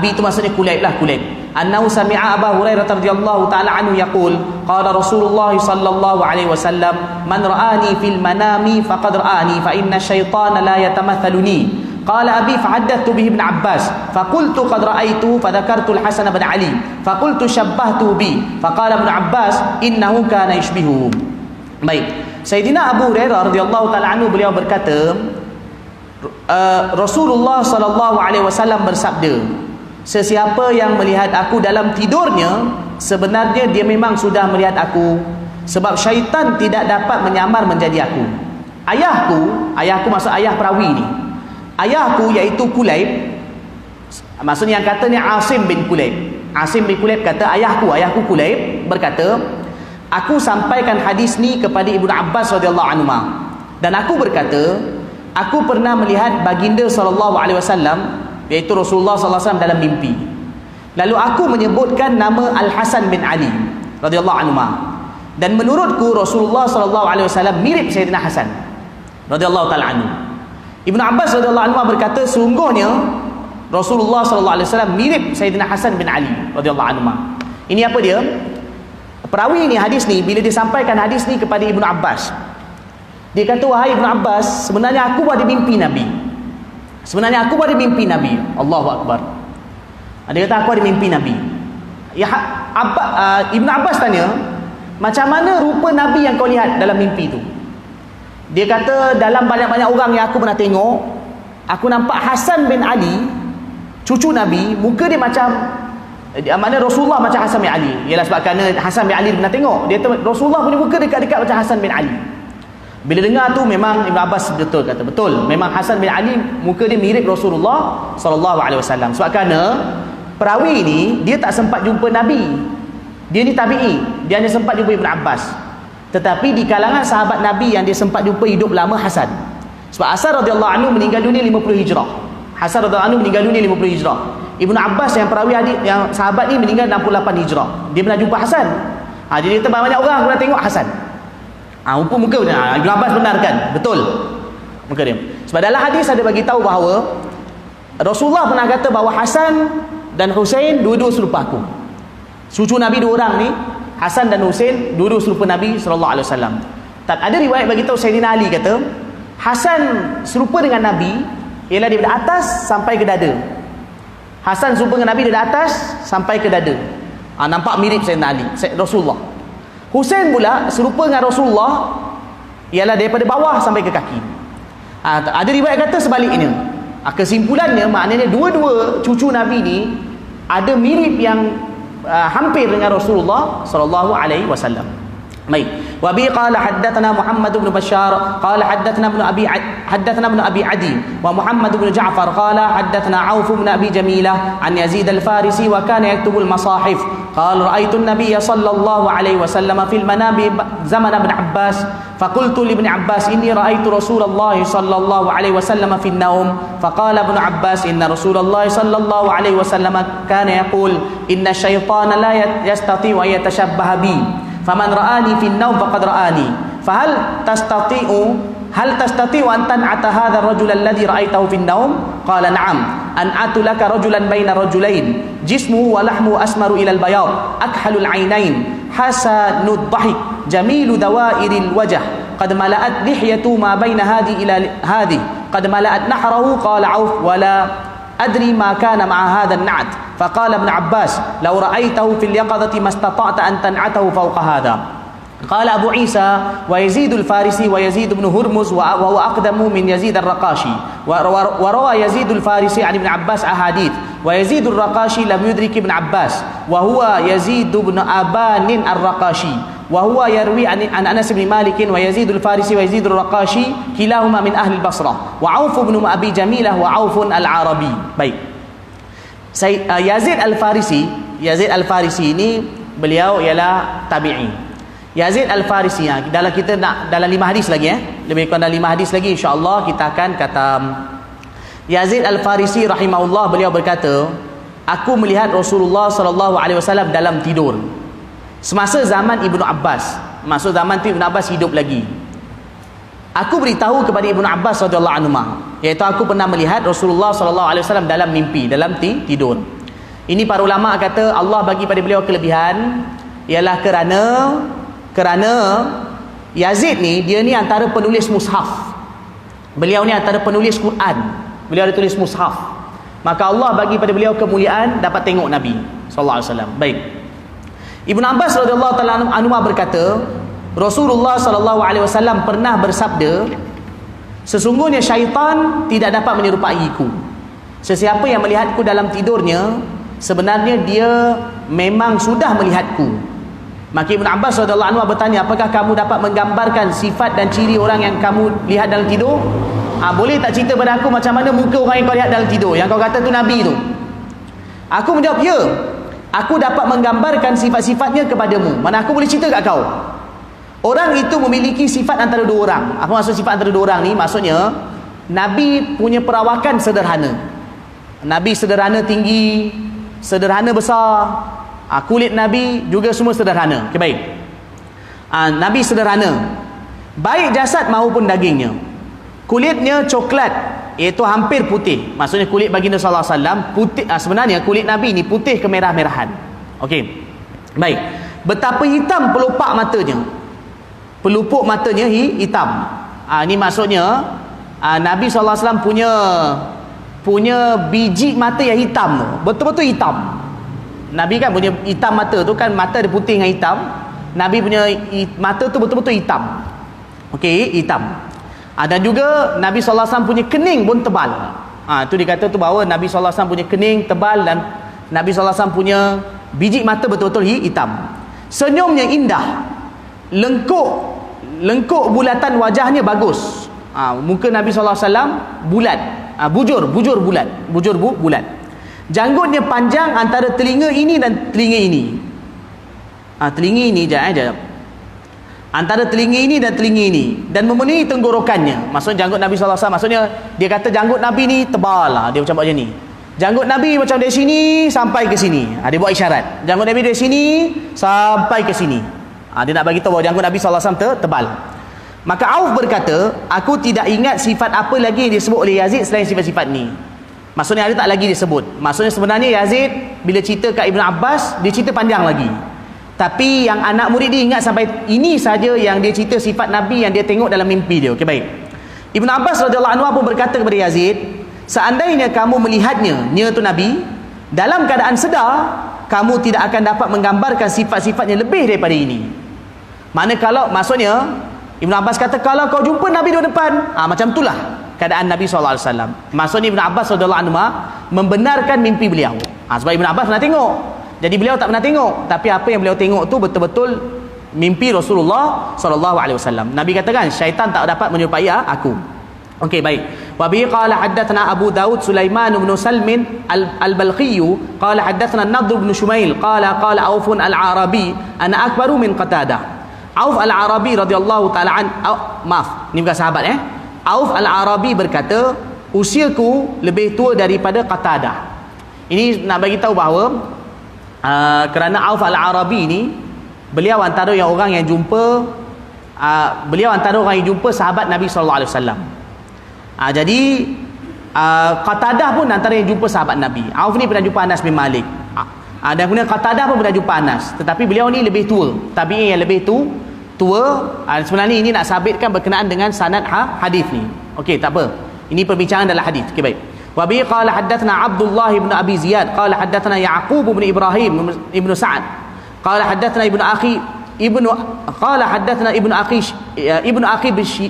itu maksudnya Kulayb lah, Kulayb. Annahu sami'a Abu Hurairah radhiyallahu ta'ala anhu yaqul qala Rasulullah sallallahu alaihi wasallam man ra'ani fil manami faqad ra'ani fa inna asy-syaitana la yatamathaluni. Qala abi fahaddathtu bihi ibn Abbas faqultu qad ra'aitu fadhakartu al-Hasan bin Ali faqultu shabbahtu bi faqala ibn Abbas innahu kana yushbihu. Baik, Sayyidina Abu Hurairah radhiyallahu ta'ala anhu beliau berkata, Rasulullah sallallahu alaihi wasallam bersabda, sesiapa yang melihat aku dalam tidurnya, sebenarnya dia memang sudah melihat aku, sebab syaitan tidak dapat menyamar menjadi aku. Ayahku maksud ayah perawi ni. Ayahku iaitu Kulayb, maksudnya yang kata ni Asim bin Kulayb. Asim bin Kulayb kata ayahku Kulayb berkata, aku sampaikan hadis ni kepada Ibnu Abbas radhiyallahu anhu, dan aku berkata, aku pernah melihat baginda sallallahu alaihi wasallam, iaitu Rasulullah sallallahu alaihi wasallam dalam mimpi. Lalu aku menyebutkan nama Al-Hasan bin Ali radhiyallahu anhu, dan menurutku Rasulullah sallallahu alaihi wasallam mirip Sayyidina Hasan radhiyallahu taala anhu. Ibnu Abbas radhiyallahu anhu berkata, sungguhnya Rasulullah sallallahu alaihi wasallam mirip Sayyidina Hasan bin Ali radhiyallahu anhu. Ini apa dia? Perawi ni hadis ni bila dia sampaikan hadis ni kepada Ibnu Abbas, dia kata, wahai Ibnu Abbas, sebenarnya aku ada mimpi Nabi. Allahu Akbar. Dia kata aku ada mimpi Nabi. Ibnu Abbas tanya, macam mana rupa Nabi yang kau lihat dalam mimpi tu? Dia kata, dalam banyak-banyak orang yang aku pernah tengok, aku nampak Hasan bin Ali, cucu Nabi, muka dia macam Maknanya Rasulullah macam Hasan bin Ali. Ialah sebab kerana Hasan bin Ali pernah tengok, dia Rasulullah punya muka dekat-dekat macam Hasan bin Ali. Bila dengar tu memang Ibn Abbas betul kata, betul, memang Hasan bin Ali muka dia mirip Rasulullah sallallahu alaihi wasallam. Sebab kerana perawi ni dia tak sempat jumpa Nabi. Dia ni tabi'i, dia hanya sempat jumpa Ibn Abbas. Tetapi di kalangan sahabat Nabi yang dia sempat jumpa hidup lama Hasan. Sebab Hasan radhiyallahu anhu meninggal dunia 50 Hijrah. Hasan radhiyallahu anhu meninggal dunia 50 Hijrah. Ibn Abbas yang perawi hadis yang sahabat ni meninggal 68 Hijrah. Dia pernah jumpa Hasan. Jadi kita banyak orang pernah tengok Hasan. Muka macam Ibn Abbas benarkan, betul muka dia. Sebab dalam hadis ada bagi tahu bahawa Rasulullah pernah kata bahawa Hasan dan Husain dua-dua serupa aku. Cucu Nabi dua orang ni, Hasan dan Husain, dua-dua serupa Nabi sallallahu alaihi wasallam. Tak ada riwayat bagi tahu Sayyidina Ali kata Hasan serupa dengan Nabi ialah daripada atas sampai ke dada. Hasan serupa dengan Nabi daripada atas sampai ke dada. Nampak mirip Sayyidina Ali, Rasulullah. Husain pula serupa dengan Rasulullah ialah daripada bawah sampai ke kaki. Ada riwayat kata sebaliknya. Kesimpulannya maknanya dua-dua cucu Nabi ni ada mirip yang hampir dengan Rasulullah sallallahu alaihi wasallam. Baik. Wa bi qala haddatsana Muhammad bin Bashar qala haddatsana ibn Abi Adi wa Muhammad bin Ja'far qala haddatsana Auf bin Abi Jamilah an Yazid al-Farisi wa kana yaktubu al-masahif qala ra'aytu an-nabiy sallallahu alaihi wasallam fil manami zaman ibn Abbas faqultu li ibn Abbas inni ra'aytu Rasulullah sallallahu alaihi wasallam fi an-nawm faqala ibn Abbas inna Rasulullah sallallahu alaihi wasallam kana yaqul inna asy-syaitana la yastati'u an yatashabbaha bi faman ra'ani fi an-nawm faqad ra'ani fahal tastati'u an tan'ata hadha ar-rajul alladhi ra'aytahu fi an-nawm qala na'am an'atu laka rajulan baina rajulain jismuhu wa lahmuhu asmaru ila al-bayad akhalul 'ainain hasanud dhahik jamilu dawairil wajh qad mala'at lihyatu ma baina hadi ila hadi qad mala'at nahrahu qala Auf wala أدري ما كان مع هذا النعت فقال ابن عباس لو رأيته في اليقظة ما استطعت أن تنعته فوق هذا قال أبو عيسى ويزيد الفارسي ويزيد بن هرمز وهو أقدم من يزيد الرقاشي وروى يزيد الفارسي عن ابن عباس أحاديث ويزيد الرقاشي لم يدرك ابن عباس وهو يزيد بن أبان الرقاشي وهو يروي عن أنس بن مالك ويزيد الفارسي ويزيد الرقاشي كلاهما من أهل البصرة وعوف بن أبي جميلة وعوف العربي. Baik. Yazid Al-Farisi ini beliau ialah tabi'i. Yazid Al-Farisi dalam kita nak dalam 5 hadis lagi lebih kurang dalam 5 hadis lagi insya-Allah kita akan kata Yazid Al-Farisi rahimahullah beliau berkata aku melihat Rasulullah sallallahu alaihi wasallam dalam tidur semasa zaman Ibnu Abbas. Maksud zaman tu Ibnu Abbas hidup lagi. Aku beritahu kepada Ibnu Abbas radhiyallahu anhu iaitu aku pernah melihat Rasulullah sallallahu alaihi wasallam dalam mimpi, dalam tidur. Ini para ulama kata Allah bagi pada beliau kelebihan ialah kerana Yazid ni dia ni antara penulis mushaf. Beliau ni antara penulis Quran. Beliau ada tulis mushaf. Maka Allah bagi pada beliau kemuliaan dapat tengok Nabi sallallahu alaihi wasallam. Baik. Ibnu Abbas radhiyallahu taala anhu berkata, Rasulullah sallallahu alaihi wasallam pernah bersabda, sesungguhnya syaitan tidak dapat menyerupaiku. Sesiapa yang melihatku dalam tidurnya, sebenarnya dia memang sudah melihatku. Maka Ibnu Abbas radhiyallahu anhu bertanya, apakah kamu dapat menggambarkan sifat dan ciri orang yang kamu lihat dalam tidur? Boleh tak cerita pada aku macam mana muka orang yang kau lihat dalam tidur, yang kau kata tu Nabi tu? Aku menjawab, ya. Aku dapat menggambarkan sifat-sifatnya kepadamu. Mana aku boleh cerita kat kau. Orang itu memiliki sifat antara dua orang. Apa maksud sifat antara dua orang ni? Maksudnya Nabi punya perawakan sederhana. Nabi sederhana tinggi, sederhana besar. Kulit Nabi juga semua sederhana. Okay, baik. Nabi sederhana, baik jasad maupun dagingnya. Kulitnya coklat, iaitu hampir putih. Maksudnya kulit baginda sallallahu alaihi wasallam putih. Sebenarnya kulit Nabi ni putih kemerah-merahan. Okey. Baik. Betapa hitam pelupak matanya. Pelupuk matanya hitam. Ini maksudnya Nabi sallallahu alaihi wasallam punya biji mata yang hitam. Betul-betul hitam. Nabi kan punya hitam mata tu kan, mata dia putih dengan hitam. Nabi punya mata tu betul-betul hitam. Okey, hitam. Dan juga Nabi sallallahu alaihi wasallam punya kening pun tebal. Itu dikata tu bahawa Nabi sallallahu alaihi wasallam punya kening tebal dan Nabi SAW punya biji mata betul-betul hitam. Senyumnya indah. Lengkuk bulatan wajahnya bagus. Muka Nabi SAW bulat. Bujur bulat. Bulat. Janggutnya panjang antara telinga ini dan telinga ini. Telinga ini sekejap. Antara telinga ini dan telinga ini, dan memenuhi tenggorokannya. Maksudnya janggut Nabi SAW, maksudnya dia kata janggut Nabi ni tebal lah, dia macam macam ni. Janggut Nabi macam dari sini sampai ke sini. Dia buat isyarat. Janggut Nabi dari sini sampai ke sini. Dia nak bagi tahu bahawa janggut Nabi SAW tebal. Maka Auf berkata, aku tidak ingat sifat apa lagi yang disebut oleh Yazid selain sifat-sifat ni. Maksudnya ada tak lagi disebut. Maksudnya sebenarnya Yazid bila cerita kat Ibn Abbas, dia cerita panjang lagi. Tapi yang anak murid dia ingat sampai ini saja yang dia cerita sifat Nabi yang dia tengok dalam mimpi dia. Okey, baik. Ibn Abbas radhiyallahu anhu pun berkata kepada Yazid, seandainya kamu melihatnya, tu Nabi, dalam keadaan sedar, kamu tidak akan dapat menggambarkan sifat-sifatnya lebih daripada ini. Maksudnya Ibn Abbas kata, kalau kau jumpa Nabi di depan, macam itulah keadaan Nabi SAW. Maksudnya Ibn Abbas radhiyallahu anhu membenarkan mimpi beliau. Sebab Ibn Abbas pernah tengok. Jadi beliau tak pernah tengok, tapi apa yang beliau tengok tu betul-betul mimpi Rasulullah SAW. Nabi katakan, syaitan tak dapat menyerupai aku. Okey, baik. Wa bi qala haddatsana Abu Daud Sulaiman bin Salmin al-Balqi qala haddatsana Nadr bin Shumail qala Aufun al-Arabi ana akbaru min Qatadah. Auf al-Arabi radhiyallahu taala ni bukan sahabat Auf al-Arabi berkata, usiaku lebih tua daripada Qatadah. Ini nak bagi tahu bahawa kerana Auf al-Arabi ni beliau antara orang yang jumpa sahabat Nabi sallallahu alaihi wasallam. Jadi Qatadah pun antara yang jumpa sahabat Nabi. Auf ni pernah jumpa Anas bin Malik. Dan kemudian Qatadah pun pernah jumpa Anas, tetapi beliau ni lebih tua, tabi'in yang lebih tua. Sebenarnya ini nak sabitkan berkenaan dengan sanad hadis ni. Okey, tak apa. Ini perbincangan dalam hadis. Okey, baik. Wa bi qala haddatsana Abdullah bin Abi Ziyad qala haddatsana Yaqub bin Ibrahim ibnu Sa'ad qala haddatsana qala haddatsana ibnu akhi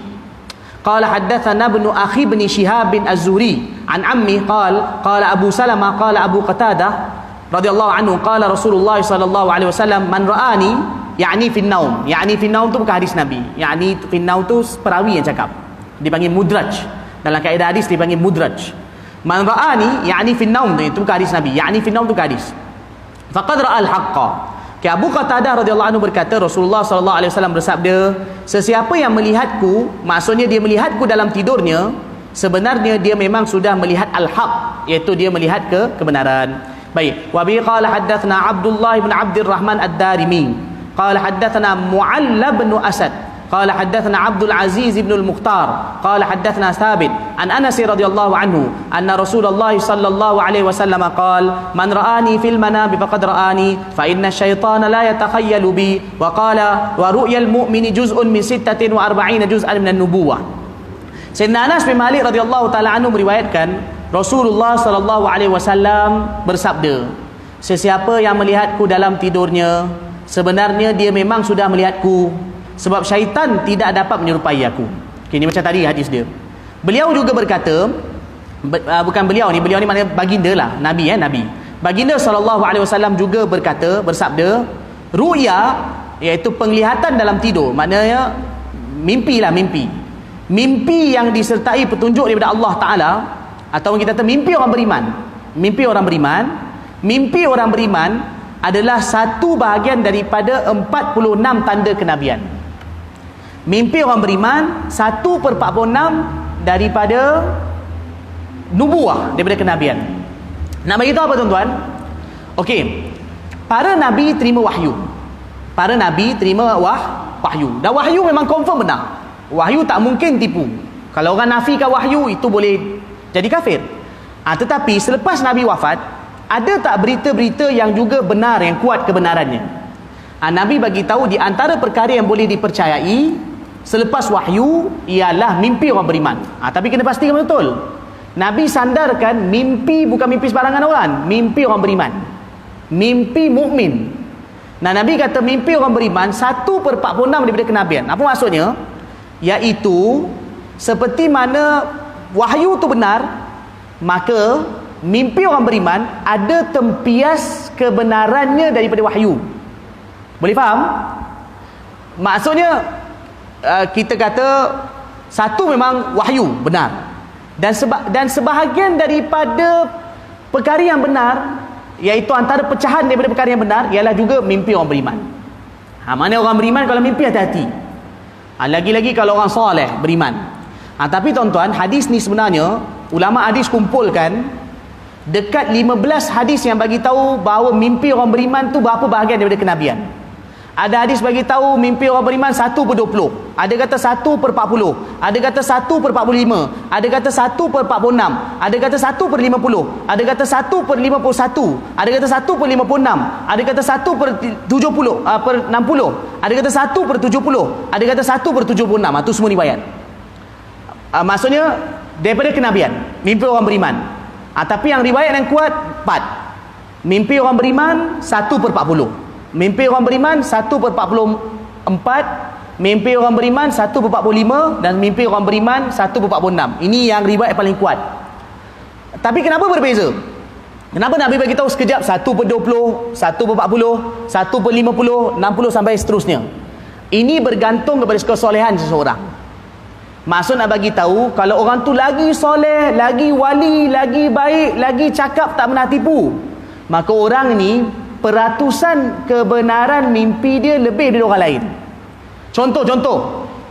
قال حدثنا ابن أخي بن شهاب الزهري عن عمي قال أبو سلمة قال أبو قتادة رضي الله عنه قال رسول الله صلى الله عليه وسلم من رآني يعني في النوم. يعني في النوم tu bukan hadis Nabi. Yani fi النوم tu perawi yang cakap. Dipanggil mudraj. Dalam kaedah hadis dipanggil mudraj. Man ra'ani yani fi النوم tu bukan hadis Nabi. Yani fi النوم tu bukan hadis. Faqad ra'al haqqa. Abu Qatadah radhiyallahu anhu berkata, Rasulullah sallallahu alaihi wasallam bersabda, sesiapa yang melihatku, maksudnya dia melihatku dalam tidurnya, sebenarnya dia memang sudah melihat al-haq, iaitu dia melihat kebenaran. Baik. Wa bi qala haddatsana Abdullah bin Abdurrahman ad-Darimi qala haddatsana Mu'alla bin Asad qala haddatsana Abdul Aziz bin al-Mukhtar qala haddatsana Thabit an Anas radhiyallahu anhu anna Rasulullah sallallahu alaihi wasallam qala man ra'ani fil manami faqad ra'ani fa inna asy-syaitana la yatakhayyalu bi wa qala wa ru'yal mu'mini juz'un min 46 juz'an min an-nubuwah. Sayyidina Anas bin Malik radhiyallahu taala anhu meriwayatkan Rasulullah sallallahu alaihi wasallam bersabda, sesiapa yang melihatku dalam tidurnya, sebenarnya dia memang sudah melihatku, sebab syaitan tidak dapat menyerupai aku. Okay, ini macam tadi hadis dia. Beliau juga berkata, bukan beliau ni maknanya baginda lah, Nabi Nabi. Baginda sallallahu alaihi wasallam juga bersabda, ru'ya iaitu penglihatan dalam tidur, maknanya mimpi lah, mimpi yang disertai petunjuk daripada Allah Taala, atau kita kata mimpi orang beriman. Mimpi orang beriman adalah satu bahagian daripada 46 tanda kenabian. Mimpi orang beriman 1/46 daripada nubuah, daripada kenabian. Nak bagi tahu apa tuan-tuan? Okey. Para nabi terima wahyu. Dan wahyu memang confirm benar. Wahyu tak mungkin tipu. Kalau orang nafikan wahyu, itu boleh jadi kafir. Tetapi selepas Nabi wafat, ada tak berita-berita yang juga benar, yang kuat kebenarannya? Nabi bagi tahu di antara perkara yang boleh dipercayai selepas wahyu ialah mimpi orang beriman. Tapi kena pastikan betul. Nabi sandarkan mimpi bukan mimpi sebarangan orang, mimpi orang beriman, mimpi mukmin. Nabi kata mimpi orang beriman 1/46 daripada kenabian. Apa maksudnya? Iaitu seperti mana wahyu tu benar, maka mimpi orang beriman ada tempias kebenarannya daripada wahyu. Boleh faham? Maksudnya kita kata satu memang wahyu benar, dan sebahagian daripada perkara yang benar, iaitu antara pecahan daripada perkara yang benar, ialah juga mimpi orang beriman. Mana orang beriman kalau mimpi hati-hati. Lagi-lagi kalau orang soleh beriman. Tapi tuan-tuan, hadis ni sebenarnya ulama hadis kumpulkan dekat 15 hadis yang bagi tahu bahawa mimpi orang beriman tu berapa bahagian daripada kenabian. Ada hadis bagi tahu mimpi orang beriman 1/20, ada kata 1/40, ada kata 1/45, ada kata 1/46, ada kata 1/50, ada kata 1/51, ada kata 1/56, ada kata 1/70, per 60, ada kata 1/70, ada kata 1/76. Itu semua riwayat. Maksudnya daripada kenabian, mimpi orang beriman. Tapi yang riwayat yang kuat 4. Mimpi orang beriman 1/40. Mimpi orang beriman 1/44, mimpi orang beriman 1/45, dan mimpi orang beriman 1/46. Ini yang riwayat paling kuat. Tapi kenapa berbeza? Kenapa Nabi bagi tahu sekejap 1/20, 1/40, 1/50, 60 sampai seterusnya? Ini bergantung kepada kesolehan seseorang. Maksud nak bagi tahu, kalau orang tu lagi soleh, lagi wali, lagi baik, lagi cakap, tak pernah tipu, maka orang ni peratusan kebenaran mimpi dia lebih dari orang lain. Contoh,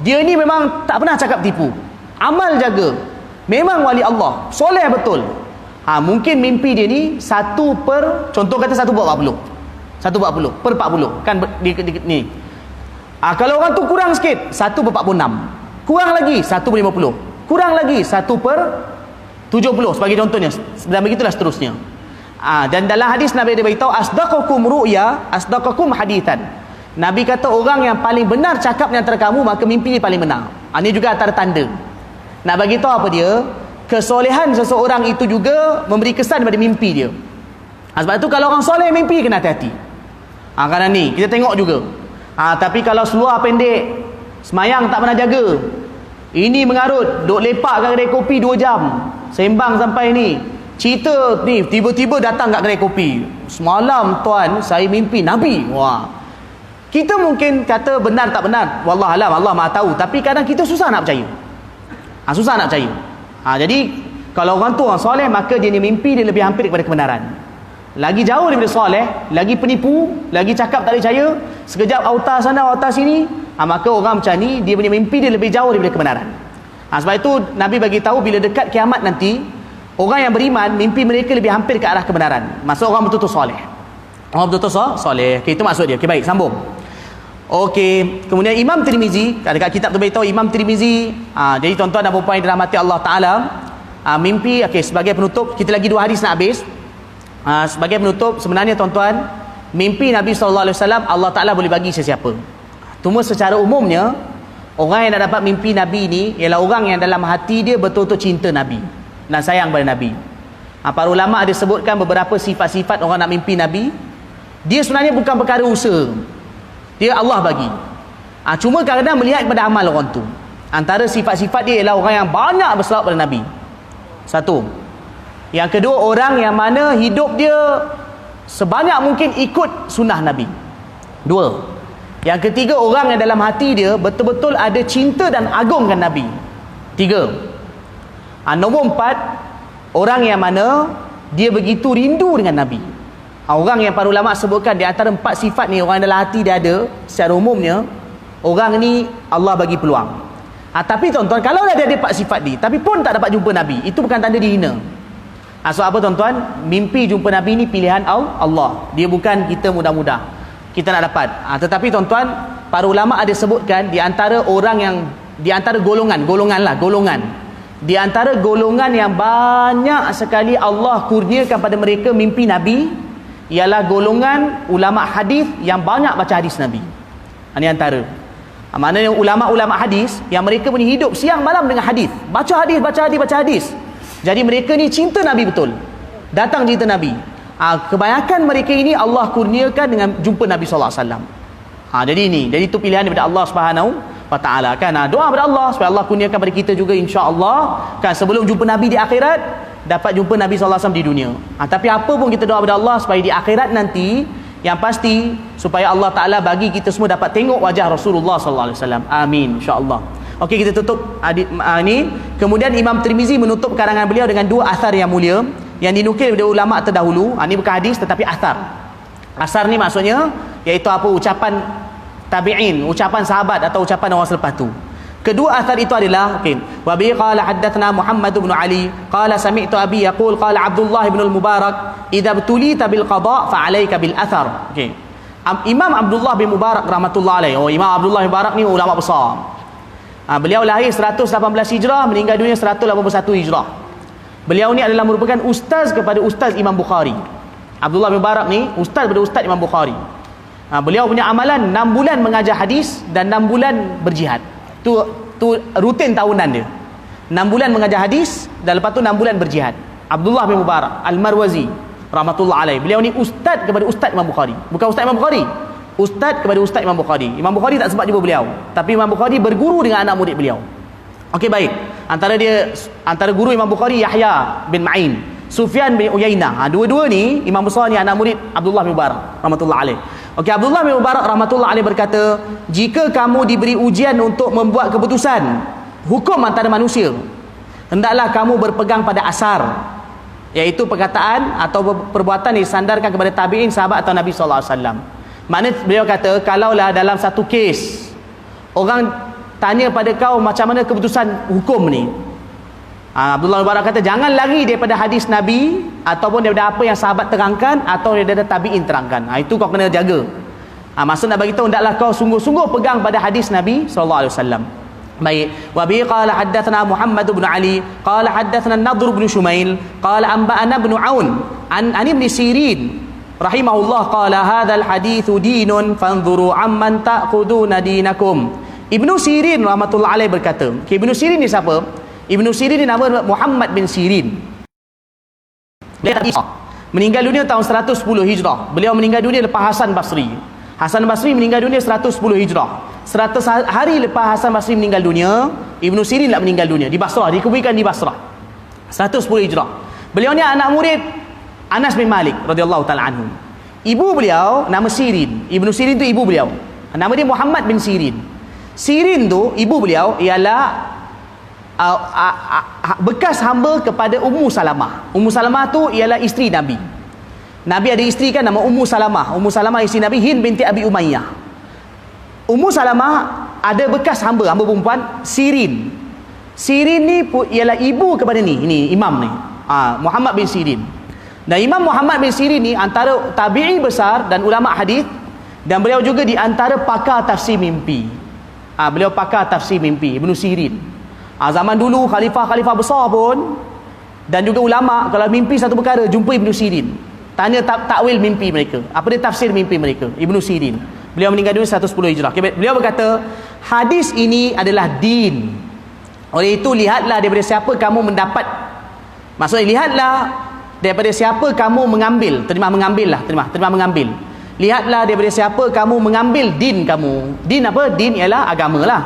dia ni memang tak pernah cakap tipu, amal jaga, memang wali Allah, soleh betul. Mungkin mimpi dia ni contoh kata 1/40, 1/40 kan ni. Kalau orang tu kurang sikit 1/46, kurang lagi 1/50, kurang lagi 1/70 sebagai contohnya, dan begitulah seterusnya. Dan dalam hadis Nabi dia beritahu asdaqakum ru'ya asdaqakum hadithan. Nabi kata orang yang paling benar cakap di antara kamu, maka mimpi dia paling benar. Ini juga antara tanda. Nak bagi tahu apa dia? Kesolehan seseorang itu juga memberi kesan pada mimpi dia. Sebab itu kalau orang soleh mimpi kena hati-hati. Kerana ni kita tengok juga. Tapi kalau seluar pendek, semayang tak pernah jaga, ini mengarut, duk lepak kat kedai kopi 2 jam, sembang sampai ni, cerita ni, tiba-tiba datang kat kedai kopi, semalam tuan saya mimpi Nabi. Kita mungkin kata benar tak benar, wallahualam, Allah Maha tahu, tapi kadang kita susah nak percaya. Susah nak percaya. Jadi kalau orang tu orang soleh, maka dia ni mimpi dia lebih hampir kepada kebenaran. Lagi jauh daripada soleh, lagi penipu, lagi cakap tak percaya, sekejap auta sana auta sini, maka orang macam ni dia punya mimpi dia lebih jauh daripada kebenaran. Sebab itu Nabi bagi tahu bila dekat kiamat nanti, orang yang beriman mimpi mereka lebih hampir ke arah kebenaran. Maksud orang betul-betul soleh. Orang betul-betul soleh. Itu maksud dia. Baik, sambung. Kemudian Imam Tirmizi, dekat kitab tu beritahu Imam Tirmizi. Jadi tuan-tuan dan puan-puan yang dirahmati Allah Taala, mimpi. Sebagai penutup, kita lagi 2 hadis nak habis. Sebagai penutup, sebenarnya tuan-tuan, mimpi Nabi SAW Allah Taala boleh bagi sesiapa. Cuma secara umumnya, orang yang nak dapat mimpi Nabi ni ialah orang yang dalam hati dia betul-betul cinta Nabi dan sayang pada Nabi. Para ulama ada sebutkan beberapa sifat-sifat orang nak mimpi Nabi. Dia sebenarnya bukan perkara usaha, dia Allah bagi. Cuma kadang-kadang melihat kepada amal orang tu. Antara sifat-sifat dia ialah orang yang banyak berselawat pada Nabi. Satu. Yang kedua, orang yang mana hidup dia sebanyak mungkin ikut sunnah Nabi. 2. Yang ketiga, orang yang dalam hati dia betul-betul ada cinta dan agungkan Nabi. 3. Nombor 4, orang yang mana dia begitu rindu dengan Nabi. Orang yang para ulama sebutkan di antara 4 sifat ni, orang dalam hati dia ada, secara umumnya orang ni Allah bagi peluang. Tapi tuan-tuan, kalau dia ada 4 sifat ni tapi pun tak dapat jumpa Nabi, itu bukan tanda dia hina. So apa tuan-tuan, mimpi jumpa Nabi ni pilihan Allah, dia bukan kita mudah-mudah kita nak dapat. Tetapi tuan-tuan, para ulama ada sebutkan di antara orang yang, di antara golongan di antara golongan yang banyak sekali Allah kurniakan pada mereka mimpi Nabi, ialah golongan ulama hadis yang banyak baca hadis Nabi. Ini antara. Maknanya ulama-ulama hadis yang mereka punya hidup siang malam dengan hadis, baca hadis. Jadi mereka ni cinta Nabi betul, datang cinta Nabi. Kebanyakan mereka ini Allah kurniakan dengan jumpa Nabi SAW. Jadi itu pilihan daripada Allah Subhanahu wa Ta'ala kan. Doa kepada Allah supaya Allah kurniakan pada kita juga, insya-Allah kan, sebelum jumpa Nabi di akhirat, dapat jumpa Nabi SAW di dunia. Tapi apa pun kita doa kepada Allah supaya di akhirat nanti, yang pasti supaya Allah Ta'ala bagi kita semua dapat tengok wajah Rasulullah SAW. Amin, insyaAllah. Okey, kita tutup ini. Kemudian Imam Tirmizi menutup karangan beliau dengan dua athar yang mulia yang dinukil dari ulama terdahulu. Ini bukan hadis tetapi athar. Asar ni maksudnya iaitu apa, ucapan tabi'in, ucapan sahabat atau ucapan orang selepas tu. Kedua athar itu adalah wa bi qala haddatsana Muhammad bin Ali qala sami'tu abi yaqul qala Abdullah bin al-Mubarak idza btulita bil qada' fa 'alaika bil athar. Imam Abdullah bin Mubarak rahmatullah alaihi. Imam Abdullah bin Mubarak ni ulama besar. Beliau lahir 118 Hijrah, meninggal dunia 181 Hijrah. Beliau ni adalah merupakan ustaz kepada ustaz Imam Bukhari. Abdullah bin Mubarak ni ustaz kepada ustaz Imam Bukhari. Beliau punya amalan 6 bulan mengajar hadis dan 6 bulan berjihad. Tu rutin tahunan dia. 6 bulan mengajar hadis dan lepas tu 6 bulan berjihad. Abdullah bin Mubarak Al-Marwazi rahmatullah alaih. Beliau ni ustaz kepada ustaz Imam Bukhari. Bukan ustaz Imam Bukhari, ustaz kepada ustaz Imam Bukhari. Imam Bukhari tak sempat jumpa beliau, tapi Imam Bukhari berguru dengan anak murid beliau. Okey, baik. Antara guru Imam Bukhari Yahya bin Ma'in, Sufyan bin Uyainah. Dua-dua ni imam besar ni anak murid Abdullah bin Mubarak rahmatullah alaih. Okey, Abdullah bin Mubarak rahmatullah alaih berkata, jika kamu diberi ujian untuk membuat keputusan hukum antara manusia, hendaklah kamu berpegang pada asar, iaitu perkataan atau perbuatan yang disandarkan kepada tabi'in, sahabat atau Nabi SAW. Maknanya beliau kata, kalaulah dalam satu kes orang tanya pada kau macam mana keputusan hukum ni, Abdullah bin Mubarak kata, jangan lari daripada hadis Nabi ataupun daripada apa yang sahabat terangkan atau daripada tabi'in terangkan. Itu kau kena jaga. Maksud nak bagi tahu, hendaklah kau sungguh-sungguh pegang pada hadis Nabi SAW. Baik. Wa bi qala haddatsana Muhammad bin Ali qala haddatsana Nadhr bin Shumail qala anba'ana bin Aun an Ibn Sirin rahimahullah qala hadzal haditsu dinun fanzuru amman ta'khuduna dinakum. Ibnu Sirin rahmatullah alaih berkata, Ibnu Sirin ni siapa? Ibnu Sirin ni nama Muhammad bin Sirin. Dia meninggal dunia tahun 110 Hijrah. Beliau meninggal dunia lepas Hasan Basri. Hasan Basri meninggal dunia 110 Hijrah. 100 hari lepas Hasan Basri meninggal dunia, Ibnu Sirin nak meninggal dunia di Basrah, dikuburkan di Basrah. 110 Hijrah. Beliau ni anak murid Anas bin Malik radhiyallahu taala anhu. Ibu beliau nama Sirin. Ibnu Sirin tu ibu beliau. Nama dia Muhammad bin Sirin. Sirin tu ibu beliau ialah bekas hamba kepada Ummu Salamah. Ummu Salamah tu ialah isteri Nabi. Nabi ada isteri kan nama Ummu Salamah. Ummu Salamah isteri Nabi, Hind binti Abi Umayyah. Ummu Salamah ada bekas hamba perempuan Sirin. Sirin ni ialah ibu kepada ini imam ni, Muhammad bin Sirin. Dan Imam Muhammad bin Sirin ni antara tabi'i besar dan ulama hadis, dan beliau juga di antara pakar tafsir mimpi. Beliau pakar tafsir mimpi, Ibnu Sirin. Zaman dulu khalifah-khalifah besar pun dan juga ulama kalau mimpi satu perkara jumpa Ibnu Sirin, tanya takwil mimpi mereka, apa dia tafsir mimpi mereka. Ibnu Sirin, beliau meninggal dunia 110 Hijrah. Beliau berkata, hadis ini adalah din. Oleh itu lihatlah daripada siapa kamu mendapat, maksudnya lihatlah daripada siapa kamu mengambil, terima mengambil. Lihatlah daripada siapa kamu mengambil din kamu. Din apa? Din ialah agama lah.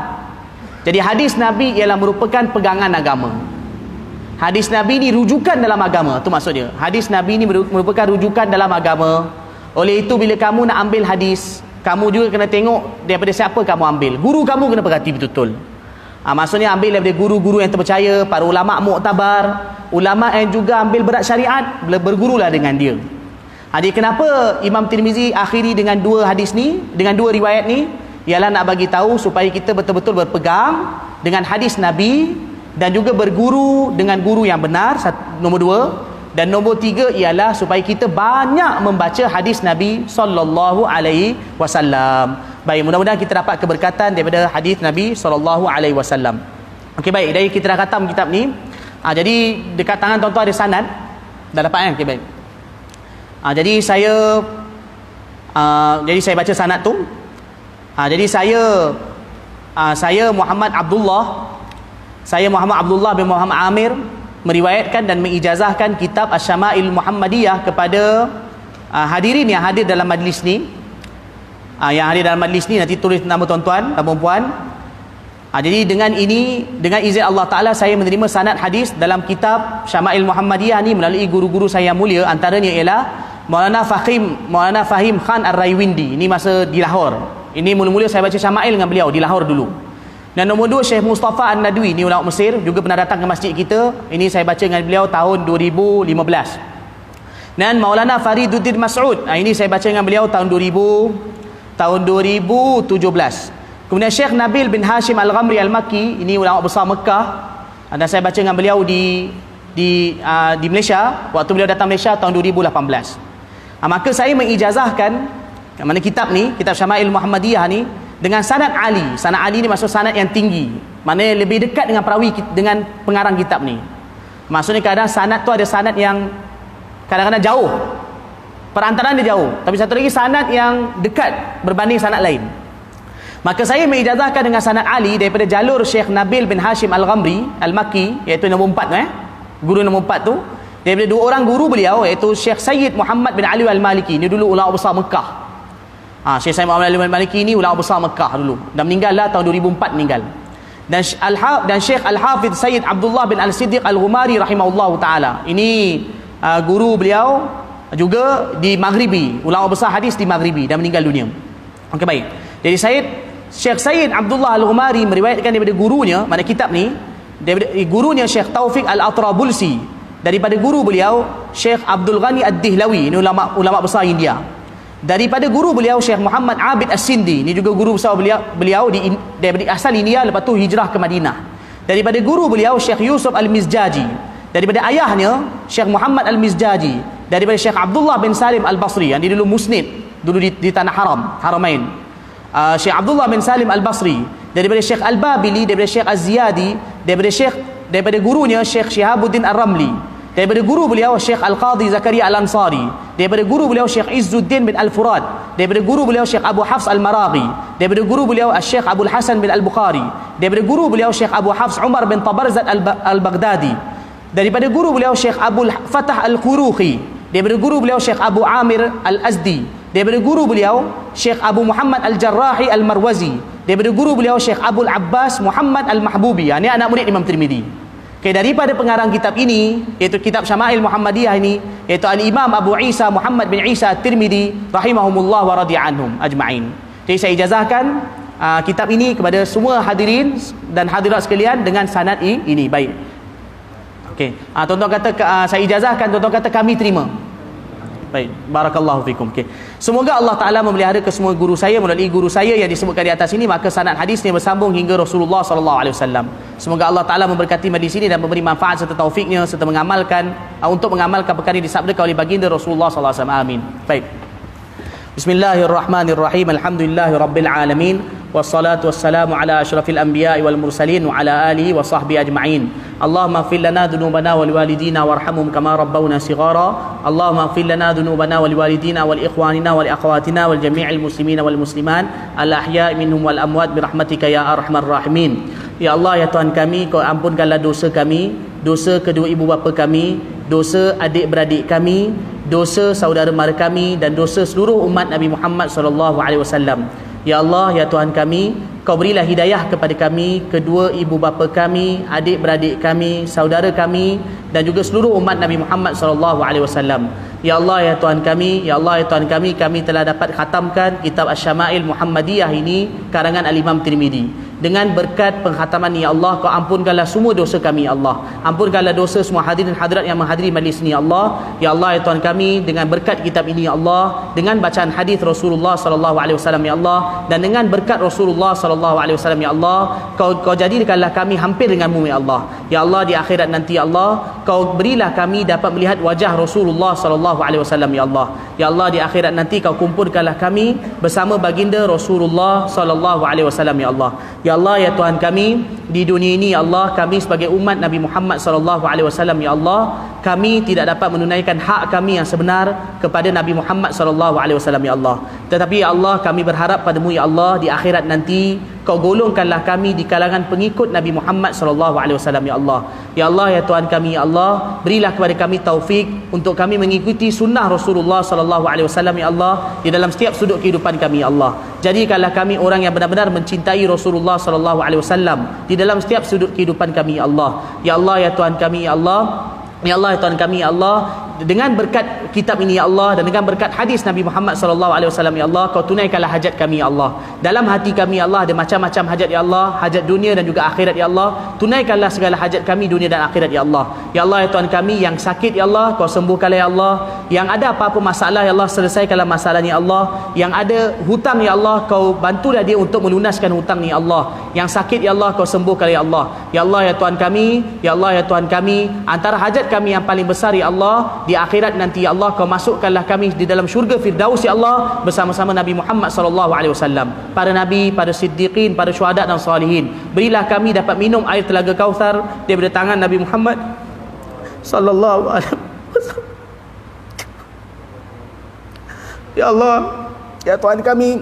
Jadi hadis Nabi ialah merupakan pegangan agama. Hadis Nabi ni rujukan dalam agama, tu maksudnya. Hadis Nabi ni merupakan rujukan dalam agama. Oleh itu bila kamu nak ambil hadis, kamu juga kena tengok daripada siapa kamu ambil. Guru kamu kena perhati betul-betul. Maksudnya ambil daripada guru-guru yang terpercaya, para ulama muktabar, ulama yang juga ambil berat syariat, bergurulah dengan dia. Jadi kenapa Imam Tirmizi akhiri dengan dua hadis ni, dengan dua riwayat ni? Ialah nak bagi tahu supaya kita betul-betul berpegang dengan hadis Nabi dan juga berguru dengan guru yang benar, nombor 2. Dan nombor 3 ialah supaya kita banyak membaca hadis Nabi sallallahu alaihi wasallam. Baik, mudah-mudahan kita dapat keberkatan daripada hadis Nabi sallallahu alaihi wasallam. Okey, baik, dari kita dah khatam kitab ni. Jadi dekat tangan tuan-tuan ada sanad. Dah dapat kan? Okey, baik. Jadi saya baca sanad tu. Jadi saya Muhammad Abdullah bin Muhammad Amir meriwayatkan dan mengijazahkan kitab Asy-Syama'il Muhammadiyah kepada hadirin yang hadir dalam majlis ni. Yang hadir dalam majlis ni nanti tulis nama tuan-tuan dan puan-puan. Jadi dengan ini, dengan izin Allah Ta'ala, saya menerima sanad hadis dalam kitab Syama'il Muhammadiyah ni melalui guru-guru saya yang mulia. Antaranya ialah Maulana Fahim Khan Ar-Raiwindi. Ini masa di Lahore. Ini mula-mula saya baca Syama'il dengan beliau di Lahore dulu. Dan nombor 2 Syekh Mustafa An-Nadwi, ni ulama Mesir, juga pernah datang ke masjid kita. Ini saya baca dengan beliau tahun 2015. Dan Maulana Fariduddin Mas'ud, ini saya baca dengan beliau tahun 2017. Kemudian Syekh Nabil bin Hashim Al-Ghamri Al-Makki, ini ulama besar Mekah, dan saya baca dengan beliau di Malaysia, waktu beliau datang Malaysia tahun 2018. Maka saya mengijazahkan mana kitab ni, kitab Syama'il Muhammadiyah ni, dengan sanad Ali. Sanad Ali ni maksud sanad yang tinggi, maknanya lebih dekat dengan perawi dengan pengarang kitab ni. Maksudnya kadang sanad tu ada sanad yang kadang-kadang jauh, perantaraan dia jauh, tapi satu lagi sanad yang dekat berbanding sanad lain. Maka saya mengijazahkan dengan sanad Ali daripada jalur Syekh Nabil bin Hashim Al-Ghamri Al-Makki, iaitu nombor 4 tu, guru nombor 4 tu, daripada 2 orang guru beliau, iaitu Syekh Sayyid Muhammad bin Ali Al-Maliki. Ini dulu ulama besar Mekah. Syekh Sayyid Muhammad bin Ali Al-Maliki ni ulama besar Mekah dulu, dan meninggal lah tahun 2004 meninggal. Dan Syekh Al-Hafidh Sayyid Abdullah bin Al-Siddiq Al-Ghumari rahimahullahu ta'ala. Ini guru beliau juga di Maghribi, ulama besar hadis di Maghribi, dan meninggal dunia. Okey, baik. Jadi Syekh Sayyid Abdullah Al-Ghumari meriwayatkan daripada gurunya, mana kitab ni, daripada gurunya Syekh Taufik Al-Atrabulsi, daripada guru beliau Syekh Abdul Ghani Ad-Dihlawi, ini ulama besar India. Daripada guru beliau Syekh Muhammad Abid As-Sindi, ini juga guru besar beliau daripada asal India, lepas tu hijrah ke Madinah. Daripada guru beliau Syekh Yusuf Al-Mizjaji, daripada ayahnya Syekh Muhammad Al-Mizjaji, daripada Syekh Abdullah bin Salim Al-Basri, yang dia dulu musnid dulu di tanah Haramain. Syekh Abdullah bin Salim Al-Basri, daripada Syekh Al-Babili, daripada Syekh Az-Ziyadi, daripada gurunya Syekh Shihabuddin Ar-Ramli, daripada guru beliau Syekh Al-Qadhi Zakaria Al-Ansari, daripada guru beliau Syekh Izzuddin bin Al-Furad, daripada guru beliau Syekh Abu Hafs Al-Maraghi, daripada guru beliau Syekh Abdul Hasan bin Al-Bukhari, daripada guru beliau Syekh Abu Hafs Umar bin Tabarzat Al-Baghdadi, daripada guru beliau Syekh Abul Fatah Al-Quruhi, daripada guru beliau Syekh Abu Amir Al-Azdi, daripada guru beliau Syekh Abu Muhammad Al-Jarrahi Al-Marwazi, daripada guru beliau Syekh Abul Abbas Muhammad Al-Mahbubi. Ini anak murid Imam Tirmidzi. Daripada pengarang kitab ini, iaitu kitab Syama'il Muhammadiyah ini, iaitu Al-Imam Abu Isa Muhammad bin Isa At-Tirmidzi rahimahumullah wa radiya anhum ajma'in. Jadi saya ijazahkan kitab ini kepada semua hadirin dan hadirat sekalian dengan sanad ini. Baik. Okey. Tuan-tuan kata saya ijazahkan, tuan-tuan kata kami terima. Baik, barakallahu fikum. Okey. Semoga Allah Taala memelihara ke semua guru saya melalui guru saya yang disebutkan di atas ini, maka sanad hadisnya bersambung hingga Rasulullah sallallahu alaihi wasallam. Semoga Allah Taala memberkati majlis ini dan memberi manfaat serta taufiknya serta mengamalkan untuk mengamalkan perkara yang disabdakan oleh baginda Rasulullah sallallahu alaihi wasallam. Amin. Baik. Bismillahirrahmanirrahim. Alhamdulillahirabbil alamin. Wassalatu wassalamu ala asyrafil anbiya'i wal mursalin wa ala alihi wa sahbihi ajma'in. Allahumma ighfir lana dhunubana wal walidina warhamhum kama rabbawna shighara. Allahumma ighfir lana dhunubana wal walidina wal ikhwanina wal akhwatina wal jami'il muslimina wal muslimat al ahya'i minhum wal amwat bi rahmatika ya arhamar rahimin. Ya Allah, ya Tuhan kami, Kau ampunkanlah dosa kami, dosa kedua ibu bapa kami, dosa adik-beradik kami, dosa saudara mara kami, dan dosa seluruh umat Nabi Muhammad sallallahu alaihi wasallam. Ya Allah, ya Tuhan kami, Kau berilah hidayah kepada kami, kedua ibu bapa kami, adik-beradik kami, saudara kami, dan juga seluruh umat Nabi Muhammad sallallahu alaihi wasallam. Ya Allah, ya Tuhan kami, ya Allah, ya Tuhan kami telah dapat khatamkan kitab Asy-Syama'il Muhammadiyah ini karangan Al-Imam Tirmidzi. Dengan berkat penghataman ni, ya Allah, Kau ampunkanlah semua dosa kami, ya Allah. Ampunkanlah dosa semua hadirin hadirat yang menghadiri majlis ni, ya Allah. Ya Allah, ya Tuhan kami, dengan berkat kitab ini, ya Allah, dengan bacaan hadis Rasulullah sallallahu alaihi wasallam, ya Allah, dan dengan berkat Rasulullah sallallahu alaihi wasallam, ya Allah, Kau jadikanlah kami hampir denganmu, ya Allah. Ya Allah, di akhirat nanti, ya Allah, Kau berilah kami dapat melihat wajah Rasulullah sallallahu alaihi wasallam, ya Allah. Ya Allah, di akhirat nanti Kau kumpulkanlah kami bersama baginda Rasulullah sallallahu alaihi wasallam, ya Allah. Ya Allah, ya Tuhan kami, di dunia ini, ya Allah, kami sebagai umat Nabi Muhammad sallallahu alaihi wasallam, ya Allah, kami tidak dapat menunaikan hak kami yang sebenar kepada Nabi Muhammad sallallahu alaihi wasallam, ya Allah. Tetapi ya Allah, kami berharap padamu, ya Allah, di akhirat nanti Kau golongkanlah kami di kalangan pengikut Nabi Muhammad sallallahu alaihi wasallam, ya Allah. Ya Allah, ya Tuhan kami, ya Allah, berilah kepada kami taufik untuk kami mengikuti sunnah Rasulullah sallallahu alaihi wasallam, ya Allah, di dalam setiap sudut kehidupan kami, ya Allah. Jadikanlah kami orang yang benar-benar mencintai Rasulullah sallallahu alaihi wasallam di dalam setiap sudut kehidupan kami, ya Allah. Ya Allah, ya Tuhan kami, ya Allah. Ya Allah, ya Tuhan kami, ya Allah, dengan berkat kitab ini, ya Allah, dan dengan berkat hadis Nabi Muhammad sallallahu alaihi wasallam, ya Allah, Kau tunaikanlah hajat kami, ya Allah. Dalam hati kami, ya Allah, ada macam-macam hajat, ya Allah, hajat dunia dan juga akhirat, ya Allah. Tunaikanlah segala hajat kami dunia dan akhirat, ya Allah. Ya Allah, ya Tuhan kami, yang sakit, ya Allah, Kau sembuhkanlah, ya Allah. Yang ada apa-apa masalah, ya Allah, selesaikanlah masalahnya, ya Allah. Yang ada hutang, ya Allah, Kau bantulah dia untuk melunaskan hutang ni, ya Allah. Yang sakit, ya Allah, Kau sembuhkanlah, ya Allah. Ya Allah, ya Tuhan kami, ya Allah, ya Tuhan kami, antara hajat kami yang paling besar, ya Allah, di akhirat nanti, ya Allah, Kau masukkanlah kami di dalam syurga Firdaus, ya Allah, bersama-sama Nabi Muhammad sallallahu alaihi wasallam, para nabi, para siddiqin, para syuhada dan salihin. Berilah kami dapat minum air telaga Kautsar daripada tangan Nabi Muhammad sallallahu alaihi wasallam. Ya Allah, ya Tuhan kami,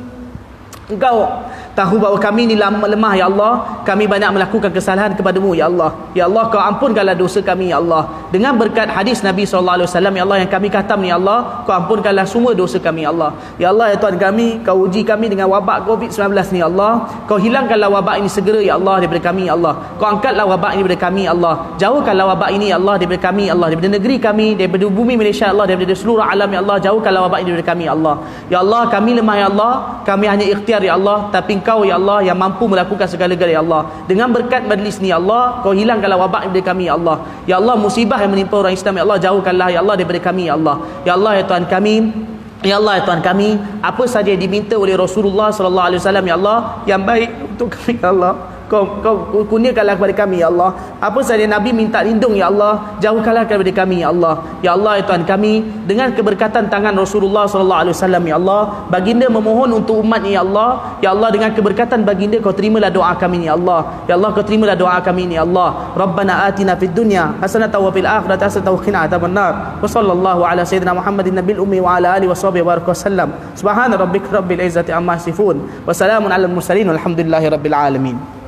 Engkau tahu bahawa kami ni lemah, ya Allah. Kami banyak melakukan kesalahan kepadamu, ya Allah. Ya Allah, Kau ampunkanlah dosa kami, ya Allah. Dengan berkat hadis Nabi SAW, ya Allah, yang kami khatam ni, ya Allah, Kau ampunkanlah semua dosa kami, ya Allah. Ya Allah, ya Tuhan kami, Kau uji kami dengan wabak COVID-19 ni, ya Allah. Kau hilangkanlah wabak ini segera, ya Allah, daripada kami, ya Allah. Kau angkatlah wabak ini daripada kami, ya Allah. Jauhkanlah wabak ini, ya Allah, daripada kami, ya Allah, daripada negeri kami, daripada bumi Malaysia, ya Allah, daripada seluruh alam, ya Allah. Jauhkanlah wabak ini daripada kami, ya Allah. Ya Allah, kami lemah, ya Allah. Kami hanya ikhtiar, ya Allah, tapi Engkau, ya Allah, yang mampu melakukan segala-galanya, ya Allah. Dengan berkat majlis ni, ya Allah, Kau hilangkanlah wabak daripada kami, ya Allah. Ya Allah, musibah yang menimpa orang Islam, ya Allah, jauhkanlah, ya Allah, daripada kami, ya Allah. Ya Allah, ya Tuhan kami, ya Allah, ya Tuhan kami, apa saja yang diminta oleh Rasulullah sallallahu alaihi wasallam, ya Allah, yang baik untuk kami, ya Allah, Kau kurniakanlah kepada kami, ya Allah. Apa sahaja Nabi minta lindung, ya Allah, jauhkanlah daripada kami, ya Allah. Ya Allah, ya Tuhan kami, dengan keberkatan tangan Rasulullah sallallahu alaihi wasallam, ya Allah, baginda memohon untuk umat ni, ya Allah. Ya Allah, dengan keberkatan baginda, Kau terimalah doa kami ni, ya Allah. Ya Allah, Kau terimalah doa kami ni, ya Allah. Rabbana atina fid dunya hasanatan wa fil akhirati hasanatan wa qina adzabannar. Wa sallallahu ala sayyidina Muhammadin nabiyil ummi wa ala alihi washabihi wasallam. Subhana rabbika rabbil izzati amma yasifun wa salamun alal mursalin walhamdulillahi rabbil alamin.